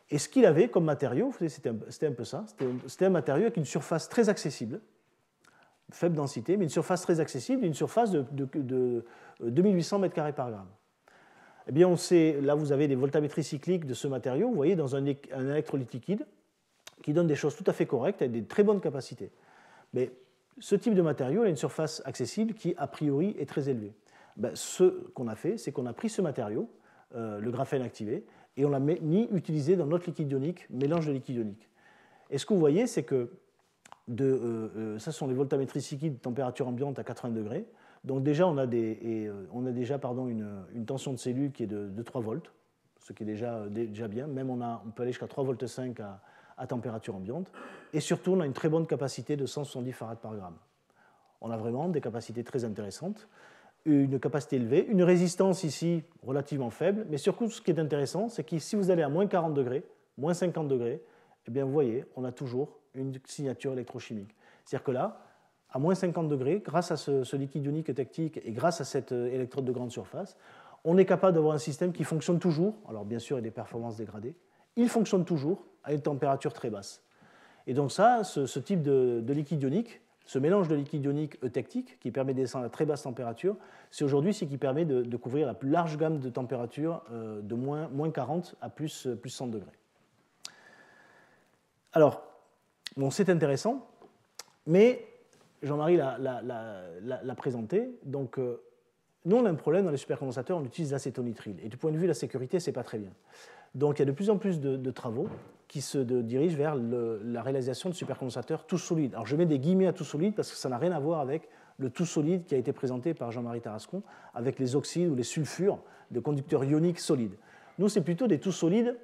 Et ce qu'il avait comme matériau, c'était un peu ça, c'était un matériau avec une surface très accessible, faible densité, mais une surface très accessible, et une surface de 2800 m² par gramme. Eh bien, là vous avez des voltammétries cycliques de ce matériau, vous voyez, dans un électrolyte liquide, qui donne des choses tout à fait correctes, avec des très bonnes capacités. Mais ce type de matériau a une surface accessible qui, a priori, est très élevée. Ce qu'on a fait, c'est qu'on a pris ce matériau, le graphène activé, et on l'a utilisé dans notre liquide ionique, mélange de liquide ionique. Et ce que vous voyez, c'est que ça sont les voltammétries cycliques de température ambiante à 80 degrés. Donc déjà, on a déjà une tension de cellule qui est de 3 volts, ce qui est déjà bien. Même on peut aller jusqu'à 3,5 volts à température ambiante. Et surtout, on a une très bonne capacité de 170 farads par gramme. On a vraiment des capacités très intéressantes, une capacité élevée, une résistance ici relativement faible, mais surtout, ce qui est intéressant, c'est que si vous allez à moins 40 degrés, moins 50 degrés, eh bien, vous voyez, on a toujours une signature électrochimique. C'est-à-dire que là, à moins 50 degrés, grâce à ce liquide ionique tactique et grâce à cette électrode de grande surface, on est capable d'avoir un système qui fonctionne toujours. Alors, bien sûr, il y a des performances dégradées. Il fonctionne toujours à une température très basse. Et donc ça, ce type de liquide ionique, ce mélange de liquide ionique eutectique qui permet de descendre à très basse température, c'est aujourd'hui ce qui permet de couvrir la plus large gamme de températures de moins 40 à plus 100 degrés. Alors, bon, c'est intéressant, mais Jean-Marie l'a présenté. Donc, nous, on a un problème dans les supercondensateurs, on utilise l'acétonitrile. Et du point de vue de la sécurité, ce n'est pas très bien. Donc il y a de plus en plus de travaux qui se dirigent vers la réalisation de supercondensateurs tout solides. Alors je mets des guillemets à tout solide parce que ça n'a rien à voir avec le tout solide qui a été présenté par Jean-Marie Tarascon avec les oxydes ou les sulfures de conducteurs ioniques solides. Nous, c'est plutôt des tout solides,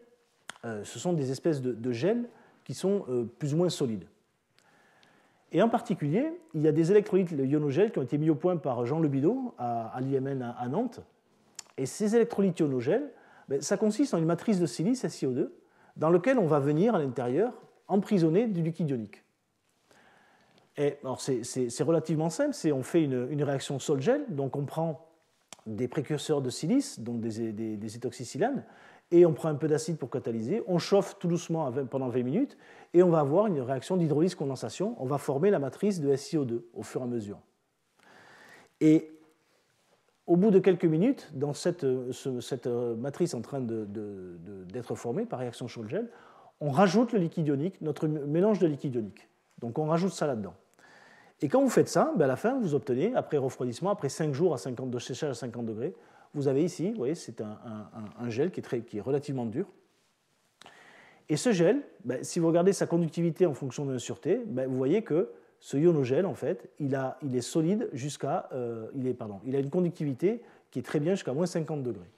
ce sont des espèces de gels qui sont plus ou moins solides. Et en particulier, il y a des électrolytes ionogels qui ont été mis au point par Jean Lebideau à l'IMN à Nantes. Et ces électrolytes ionogels, ça consiste en une matrice de silice, SiO2, dans laquelle on va venir à l'intérieur emprisonner du liquide ionique. Et alors c'est relativement simple, on fait une réaction sol-gel, donc on prend des précurseurs de silice, donc des étoxysilanes, et on prend un peu d'acide pour catalyser, on chauffe tout doucement pendant 20 minutes, et on va avoir une réaction d'hydrolyse-condensation, on va former la matrice de SiO2 au fur et à mesure. Et au bout de quelques minutes, dans cette matrice en train d'être formée par réaction sol-gel, on rajoute le liquide ionique, notre mélange de liquide ionique. Donc on rajoute ça là-dedans. Et quand vous faites ça, à la fin, vous obtenez, après refroidissement, après 5 jours de séchage à 50 degrés, vous avez ici, vous voyez, c'est un gel qui est relativement dur. Et ce gel, si vous regardez sa conductivité en fonction de la sûreté, vous voyez que ce ionogel, en fait, il est solide jusqu'à... il a une conductivité qui est très bien jusqu'à moins 50 degrés.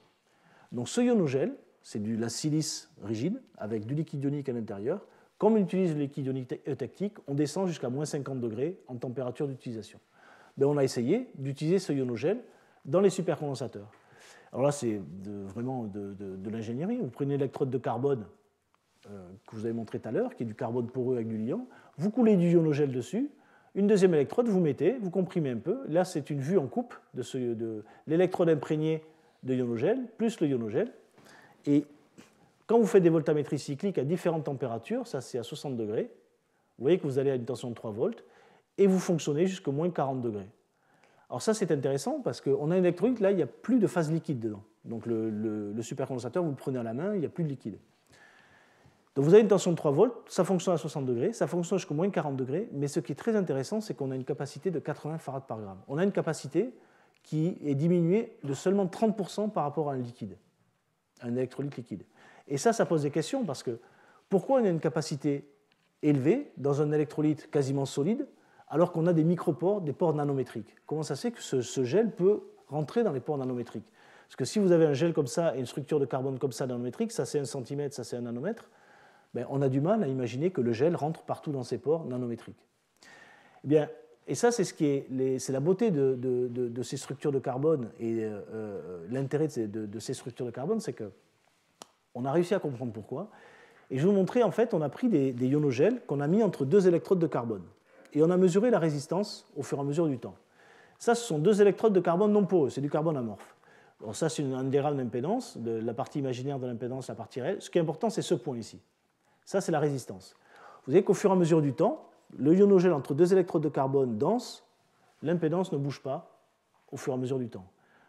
Donc ce ionogel, c'est de la silice rigide avec du liquide ionique à l'intérieur. Comme on utilise le liquide ionique eutectique, on descend jusqu'à moins 50 degrés en température d'utilisation. On a essayé d'utiliser ce ionogel dans les supercondensateurs. Alors là, c'est vraiment de l'ingénierie. Vous prenez l'électrode de carbone que vous avez montré tout à l'heure, qui est du carbone poreux avec du liant, vous coulez du ionogel dessus, une deuxième électrode, vous mettez, vous comprimez un peu. Là, c'est une vue en coupe de l'électrode imprégnée de ionogel plus le ionogel. Et quand vous faites des voltamétries cycliques à différentes températures, ça c'est à 60 degrés, vous voyez que vous allez à une tension de 3 volts, et vous fonctionnez jusqu'au moins 40 degrés. Alors ça c'est intéressant parce qu'on a un électrolyte, là il n'y a plus de phase liquide dedans. Donc le supercondensateur, vous le prenez à la main, il n'y a plus de liquide. Donc vous avez une tension de 3 volts, ça fonctionne à 60 degrés, ça fonctionne jusqu'au moins 40 degrés, mais ce qui est très intéressant, c'est qu'on a une capacité de 80 farads par gramme. On a une capacité qui est diminuée de seulement 30% par rapport à un liquide, un électrolyte liquide. Et ça pose des questions parce que pourquoi on a une capacité élevée dans un électrolyte quasiment solide alors qu'on a des micropores, des pores nanométriques? Comment ça se fait que ce gel peut rentrer dans les pores nanométriques? Parce que si vous avez un gel comme ça et une structure de carbone comme ça nanométrique, ça c'est 1 cm, ça c'est 1 nanomètre, on a du mal à imaginer que le gel rentre partout dans ces pores nanométriques. Et ça, c'est la beauté de ces structures de carbone et l'intérêt de ces structures de carbone, c'est qu'on a réussi à comprendre pourquoi. Et je vais vous montrer, en fait, on a pris des ionogels qu'on a mis entre 2 électrodes de carbone. Et on a mesuré la résistance au fur et à mesure du temps. Ça, ce sont 2 électrodes de carbone non poreux, c'est du carbone amorphe. Alors ça, c'est une intégrale d'impédance, de la partie imaginaire de l'impédance, la partie réelle. Ce qui est important, c'est ce point ici. Ça, c'est la résistance. Vous voyez qu'au fur et à mesure du temps, le ionogel entre 2 électrodes de carbone dense, l'impédance ne bouge pas au fur et à mesure du temps.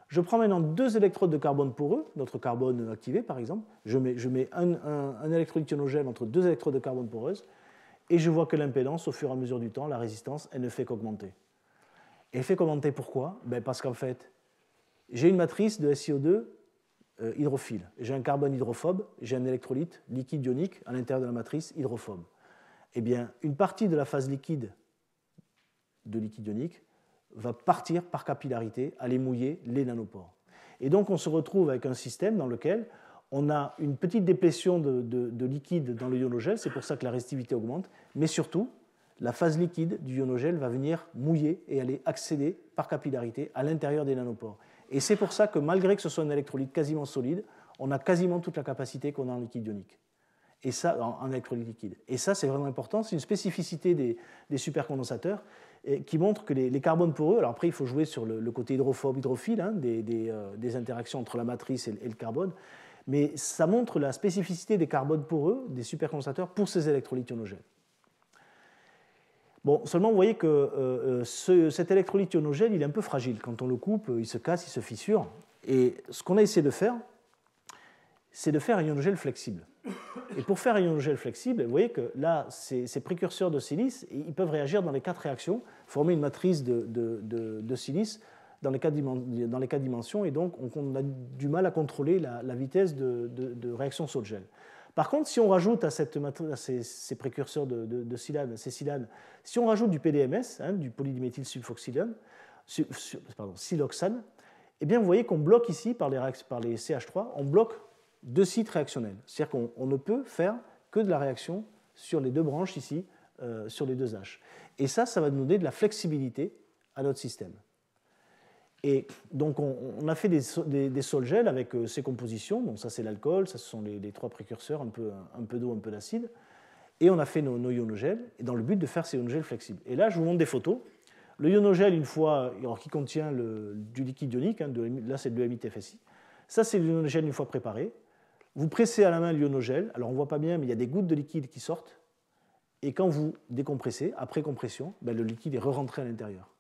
Je prends maintenant 2 électrodes de carbone poreux, notre carbone activé par exemple, je mets un électrolyte ionogel entre 2 électrodes de carbone poreuses, et je vois que l'impédance, au fur et à mesure du temps, la résistance, elle ne fait qu'augmenter. Et elle fait qu'augmenter pourquoi? Parce qu'en fait, j'ai une matrice de SiO2 hydrophile. J'ai un carbone hydrophobe, j'ai un électrolyte liquide ionique à l'intérieur de la matrice hydrophobe. Eh bien, une partie de la phase liquide de liquide ionique va partir par capillarité, aller mouiller les nanopores. Et donc, on se retrouve avec un système dans lequel on a une petite déplétion de liquide dans le ionogel, c'est pour ça que la résistivité augmente, mais surtout, la phase liquide du ionogel va venir mouiller et aller accéder par capillarité à l'intérieur des nanopores. Et c'est pour ça que malgré que ce soit un électrolyte quasiment solide, on a quasiment toute la capacité qu'on a en liquide ionique. Et ça, en électrolyte liquide. Et ça, c'est vraiment important. C'est une spécificité des supercondensateurs qui montre que les carbones poreux, alors après, il faut jouer sur le côté hydrophobe, hydrophile, hein, des interactions entre la matrice et le carbone, mais ça montre la spécificité des carbones poreux, des supercondensateurs, pour ces électrolytes ionogènes. Bon, seulement vous voyez que cet électrolyte ionogène, il est un peu fragile. Quand on le coupe, il se casse, il se fissure. Et ce qu'on a essayé de faire, c'est de faire un ionogel flexible. Et pour faire un ionogel flexible, vous voyez que là, ces précurseurs de silice, ils peuvent réagir dans les 4 réactions, former une matrice de silice dans les 4 dimensions, et donc on a du mal à contrôler la vitesse de réaction sol-gel. Par contre, si on rajoute à ces précurseurs de silane, ces silanes, si on rajoute du PDMS, du polydiméthylsulfoxylane, siloxane, eh bien vous voyez qu'on bloque ici, par les CH3, on bloque 2 sites réactionnels. C'est-à-dire qu'on ne peut faire que de la réaction sur les 2 branches ici, sur les 2 H. Et ça va nous donner de la flexibilité à notre système. Et donc on a fait des sol-gels avec ces compositions. Donc ça c'est l'alcool, ça ce sont les 3 précurseurs, un peu d'eau, un peu d'acide. Et on a fait nos ionogels, dans le but de faire ces ionogels flexibles. Et là je vous montre des photos. Le ionogel, une fois, alors, qui contient du liquide ionique, là c'est de l'EMI-TFSI. Ça c'est l'ionogel une fois préparé. Vous pressez à la main l'ionogel, alors on ne voit pas bien, mais il y a des gouttes de liquide qui sortent. Et quand vous décompressez, après compression, le liquide est re-rentré à l'intérieur.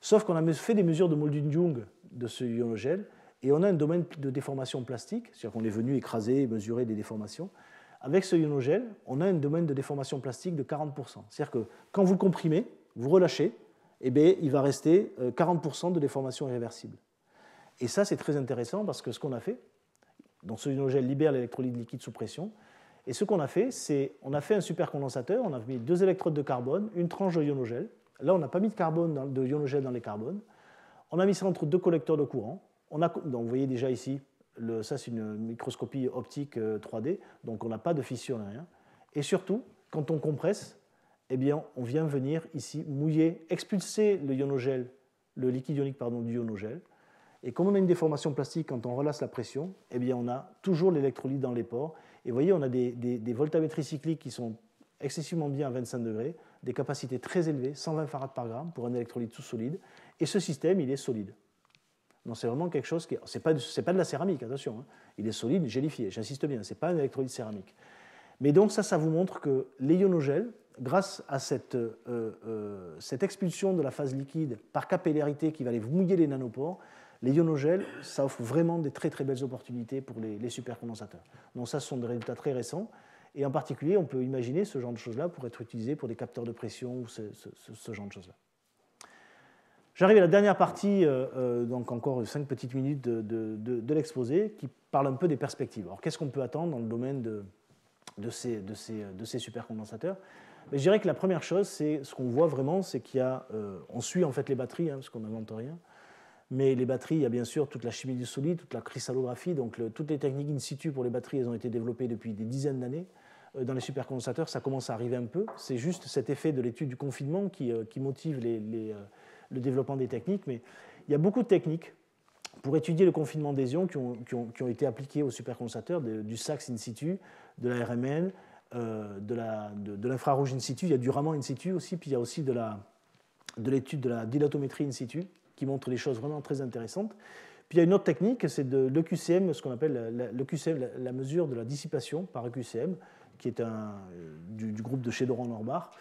Sauf qu'on a fait des mesures de Molding-Young de ce ionogel, et on a un domaine de déformation plastique, c'est-à-dire qu'on est venu écraser et mesurer des déformations. Avec ce ionogel, on a un domaine de déformation plastique de 40%. C'est-à-dire que quand vous le comprimez, vous relâchez, eh bien, il va rester 40% de déformation irréversible. Et ça, c'est très intéressant parce que ce qu'on a fait, donc ce ionogel libère l'électrolyte liquide sous pression, et ce qu'on a fait, c'est on a fait un supercondensateur, on a mis 2 électrodes de carbone, une tranche de ionogel. Là, on n'a pas mis de ionogel dans les carbones. On a mis ça entre 2 collecteurs de courant. Donc, vous voyez déjà ici, ça c'est une microscopie optique 3D, donc on n'a pas de fissure, rien. Et surtout, quand on compresse, eh bien, on vient venir ici mouiller, expulser le ionogel, le liquide ionique du ionogel. Et comme on a une déformation plastique, quand on relâche la pression, eh bien, on a toujours l'électrolyte dans les pores. Et vous voyez, on a des voltammétries cycliques qui sont excessivement bien à 25 degrés, des capacités très élevées, 120 farads par gramme pour un électrolyte sous-solide. Et ce système, il est solide. Donc c'est vraiment quelque chose qui... C'est pas de la céramique, attention. Hein. Il est solide, gélifié, j'insiste bien, ce n'est pas un électrolyte céramique. Mais donc ça vous montre que les ionogels, grâce à cette expulsion de la phase liquide par capillarité qui va aller mouiller les nanopores, les ionogels, ça offre vraiment des très très belles opportunités pour les supercondensateurs. Donc ça, ce sont des résultats très récents. Et en particulier, on peut imaginer ce genre de choses-là pour être utilisé pour des capteurs de pression ou ce genre de choses-là. J'arrive à la dernière partie, donc encore 5 petites minutes de l'exposé, qui parle un peu des perspectives. Alors qu'est-ce qu'on peut attendre dans le domaine de ces supercondensateurs? Mais je dirais que la première chose, c'est ce qu'on voit vraiment, c'est qu'il y a, on suit en fait les batteries, parce qu'on n'invente rien. Mais les batteries, il y a bien sûr toute la chimie du solide, toute la cristallographie. Donc toutes les techniques in situ pour les batteries, elles ont été développées depuis des dizaines d'années. Dans les supercondensateurs, ça commence à arriver un peu. C'est juste cet effet de l'étude du confinement qui motive le développement des techniques. Mais il y a beaucoup de techniques pour étudier le confinement des ions qui ont été appliquées aux supercondensateurs, du SAX in situ, de la RMN, de l'infrarouge in situ. Il y a du Raman in situ aussi, puis il y a aussi de l'étude de la dilatométrie in situ, qui montre des choses vraiment très intéressantes. Puis il y a une autre technique, c'est de l'EQCM, ce qu'on appelle l'EQCM, la mesure de la dissipation par EQCM, qui est du groupe de Chédoran-Norbach.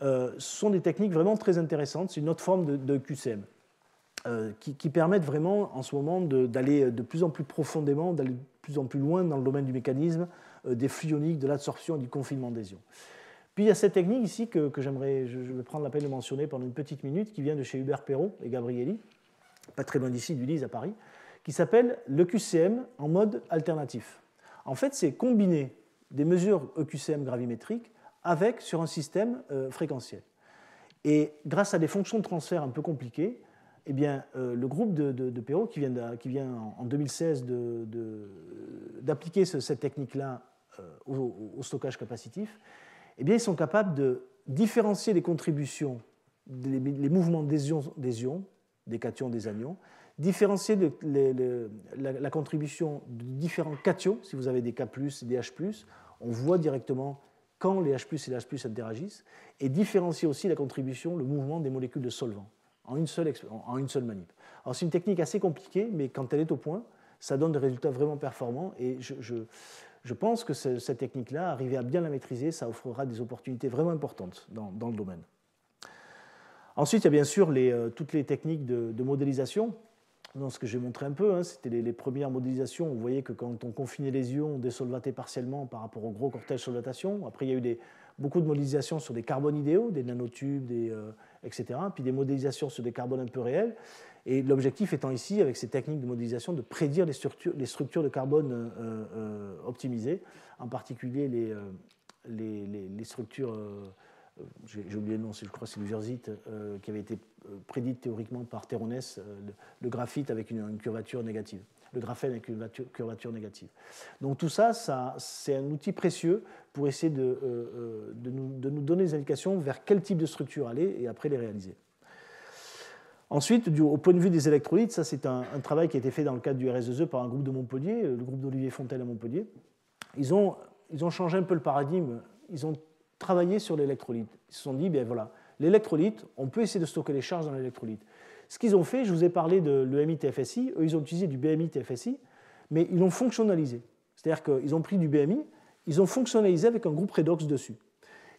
Ce sont des techniques vraiment très intéressantes. C'est une autre forme de EQCM qui permettent vraiment en ce moment d'aller de plus en plus profondément, d'aller de plus en plus loin dans le domaine du mécanisme des flux ioniques, de l'absorption et du confinement des ions. Puis il y a cette technique ici que je vais prendre la peine de mentionner pendant une petite minute, qui vient de chez Hubert Perrault et Gabrielli, pas très loin d'ici, du Lise à Paris, qui s'appelle l'EQCM en mode alternatif. En fait, c'est combiner des mesures EQCM gravimétriques sur un système fréquentiel. Et grâce à des fonctions de transfert un peu compliquées, eh bien, le groupe de Perrault, qui vient en 2016 d'appliquer cette technique-là au stockage capacitif, eh bien, ils sont capables de différencier les contributions, les mouvements des ions, des cations, des anions, différencier la contribution de différents cations, si vous avez des K+, des H+, on voit directement quand les H+, et les H+ interagissent, et différencier aussi la contribution, le mouvement des molécules de solvant, en une seule manip. Alors c'est une technique assez compliquée, mais quand elle est au point, ça donne des résultats vraiment performants, et je pense que cette technique-là, arriver à bien la maîtriser, ça offrira des opportunités vraiment importantes dans le domaine. Ensuite, il y a bien sûr toutes les techniques de modélisation. Dans ce que j'ai montré un peu, c'était les premières modélisations. Vous voyez que quand on confinait les ions, on désolvatait partiellement par rapport au gros cortège solvatation. Après, il y a eu beaucoup de modélisations sur des carbones idéaux, des nanotubes, etc. Puis des modélisations sur des carbones un peu réels. Et l'objectif étant ici, avec ces techniques de modélisation, de prédire les structures de carbone optimisées, en particulier les structures, j'ai oublié le nom, je crois que c'est le Wurtzite, qui avait été prédite théoriquement par Terronès, le graphite avec une curvature négative, le graphène avec une curvature négative. Donc tout ça, c'est un outil précieux pour essayer de nous donner des indications vers quel type de structure aller et après les réaliser. Ensuite, au point de vue des électrolytes, ça c'est un travail qui a été fait dans le cadre du RS2E par un groupe de Montpellier, le groupe d'Olivier Fontel à Montpellier. Ils ont changé un peu le paradigme, ils ont travaillé sur l'électrolyte. Ils se sont dit, bien voilà, l'électrolyte, on peut essayer de stocker les charges dans l'électrolyte. Ce qu'ils ont fait, je vous ai parlé de l'EMI-TFSI, eux ils ont utilisé du BMI-TFSI, mais ils l'ont fonctionnalisé. C'est-à-dire qu'ils ont pris du BMI, ils ont fonctionnalisé avec un groupe redox dessus.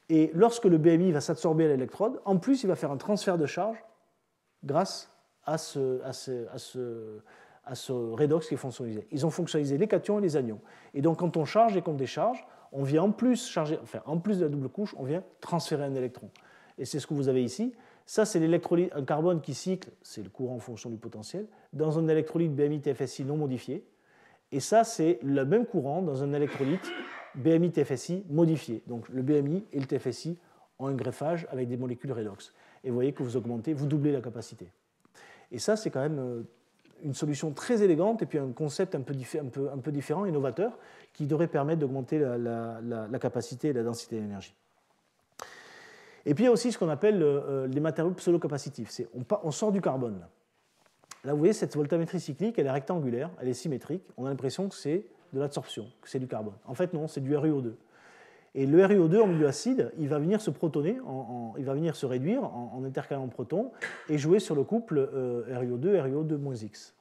Et lorsque le BMI va s'absorber à l'électrode, en plus il va faire un transfert de charge grâce à ce redox qui est fonctionnalisé. Ils ont fonctionnalisé les cations et les anions. Et donc quand on charge et qu'on décharge, on vient en plus de la double couche, on vient transférer un électron. Et c'est ce que vous avez ici. Ça, c'est l'électrolyte, un carbone qui cycle, c'est le courant en fonction du potentiel, dans un électrolyte BMI-TFSI non modifié. Et ça, c'est le même courant dans un électrolyte BMI-TFSI modifié. Donc le BMI et le TFSI ont un greffage avec des molécules redox. Et vous voyez que vous doublez la capacité. Et ça, c'est quand même une solution très élégante et puis un concept un peu différent, innovateur, qui devrait permettre d'augmenter la capacité et la densité d'énergie. Et puis il y a aussi ce qu'on appelle les matériaux pseudo-capacitifs. On sort du carbone. Là, vous voyez, cette voltammétrie cyclique, elle est rectangulaire, elle est symétrique. On a l'impression que c'est de l'adsorption, que c'est du carbone. En fait, non, c'est du RuO2. Et le RuO2 en milieu acide, il va venir se protoner, il va venir se réduire en intercalant protons et jouer sur le couple RuO2, RuO2-X.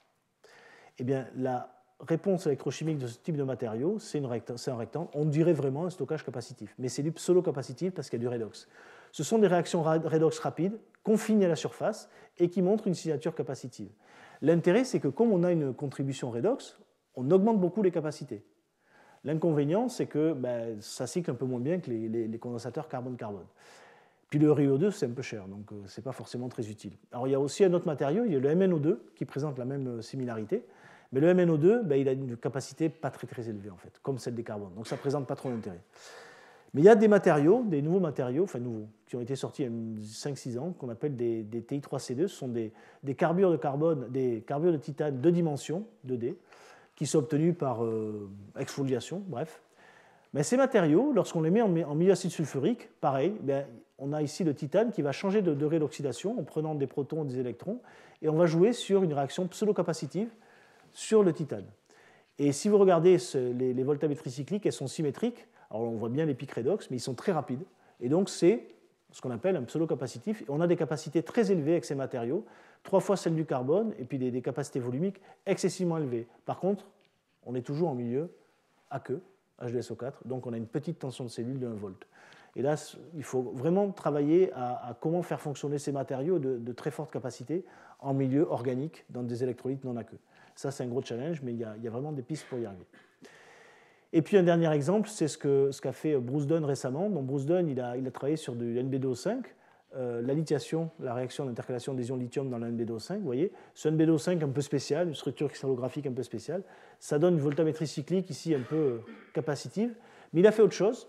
Eh bien, la réponse électrochimique de ce type de matériau, c'est un rectangle. On dirait vraiment un stockage capacitif, mais c'est du pseudo-capacitif parce qu'il y a du redox. Ce sont des réactions redox rapides, confinées à la surface et qui montrent une signature capacitive. L'intérêt, c'est que comme on a une contribution redox, on augmente beaucoup les capacités. L'inconvénient, c'est que ça cycle un peu moins bien que les condensateurs carbone-carbone. Puis le RuO2, c'est un peu cher, donc ce n'est pas forcément très utile. Alors il y a aussi un autre matériau, il y a le MnO2, qui présente la même similarité, mais le MnO2, il a une capacité pas très très élevée, en fait, comme celle des carbones, donc ça ne présente pas trop d'intérêt. Mais il y a des matériaux, des nouveaux matériaux, enfin nouveaux, qui ont été sortis il y a 5-6 ans, qu'on appelle des Ti3C2, ce sont des carbures de carbone, des carbures de titane 2 dimensions, 2D, qui sont obtenus par exfoliation, bref. Mais ces matériaux, lorsqu'on les met en milieu acide sulfurique, pareil, on a ici le titane qui va changer de degré d'oxydation en prenant des protons et des électrons, et on va jouer sur une réaction pseudo-capacitive sur le titane. Et si vous regardez les voltammétries cycliques, elles sont symétriques. Alors on voit bien les pics redox, mais ils sont très rapides. Et donc c'est ce qu'on appelle un pseudo-capacitif. On a des capacités très élevées avec ces matériaux, 3 fois celles du carbone, et puis des capacités volumiques excessivement élevées. Par contre, on est toujours en milieu aqueux, H2SO4, donc on a une petite tension de cellule de 1 volt. Et là, il faut vraiment travailler à comment faire fonctionner ces matériaux de très forte capacité en milieu organique, dans des électrolytes non aqueux. Ça, c'est un gros challenge, mais il y a vraiment des pistes pour y arriver. Et puis un dernier exemple, c'est ce qu'a fait Bruce Dunn récemment. Donc Bruce Dunn, il a travaillé sur du NBDO5, la lithiation, la réaction d'intercalation des ions lithium dans le NBDO5. Vous voyez, ce NBDO5 un peu spécial, une structure cristallographique un peu spéciale, ça donne une voltammétrie cyclique ici un peu capacitive. Mais il a fait autre chose.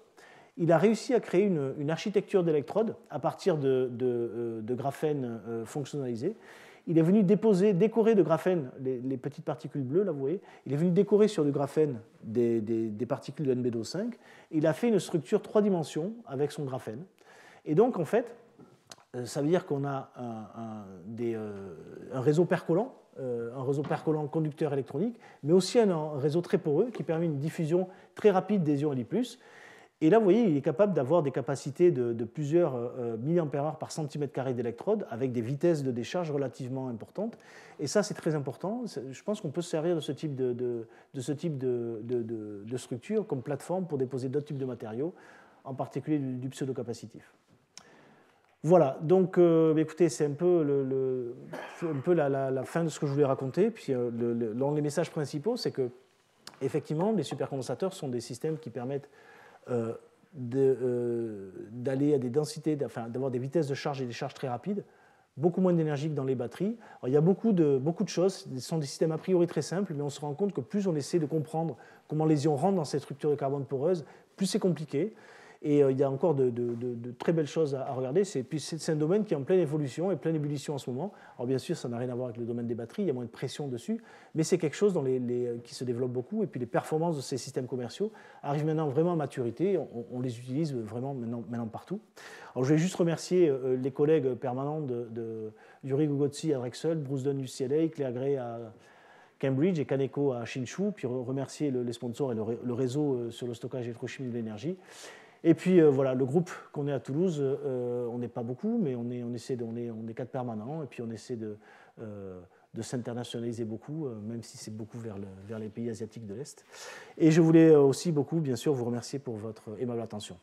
Il a réussi à créer une architecture d'électrodes à partir de graphène fonctionnalisé. Il est venu décorer de graphène les petites particules bleues, là vous voyez. Il est venu décorer sur du graphène des particules de NBDO5. Il a fait une structure 3 dimensions avec son graphène. Et donc, en fait, ça veut dire qu'on a un réseau percollant, conducteur électronique, mais aussi un réseau très poreux qui permet une diffusion très rapide des ions Li+. Et là, vous voyez, il est capable d'avoir des capacités de plusieurs milliampères-heure par centimètre carré d'électrode avec des vitesses de décharge relativement importantes. Et ça, c'est très important. Je pense qu'on peut se servir de ce type de structure comme plateforme pour déposer d'autres types de matériaux, en particulier du pseudo-capacitif. Voilà, donc écoutez, c'est un peu, la fin de ce que je voulais raconter. Puis les messages principaux, c'est que effectivement, les supercondensateurs sont des systèmes qui permettent d'aller à des densités, d'avoir des vitesses de charge et des charges très rapides, beaucoup moins d'énergie que dans les batteries. Alors, il y a beaucoup de choses, ce sont des systèmes a priori très simples, mais on se rend compte que plus on essaie de comprendre comment les ions rentrent dans cette structure de carbone poreuse, plus c'est compliqué. Et il y a encore de très belles choses à regarder. C'est un domaine qui est en pleine évolution et pleine ébullition en ce moment. Alors bien sûr, ça n'a rien à voir avec le domaine des batteries, il y a moins de pression dessus, mais c'est quelque chose qui se développe beaucoup. Et puis les performances de ces systèmes commerciaux arrivent maintenant vraiment à maturité. On les utilise vraiment maintenant partout. Alors je vais juste remercier les collègues permanents de Yuri Gogotsi à Drexel, Bruce Dunn UCLA, Claire Gray à Cambridge et Kaneko à Shinshu, puis remercier les sponsors et le réseau sur le stockage électrochimique de l'énergie. Et puis voilà, le groupe qu'on est à Toulouse, on n'est pas beaucoup, mais on est 4 permanents, et puis on essaie de s'internationaliser beaucoup, même si c'est beaucoup vers les pays asiatiques de l'Est. Et je voulais aussi beaucoup, bien sûr, vous remercier pour votre aimable attention.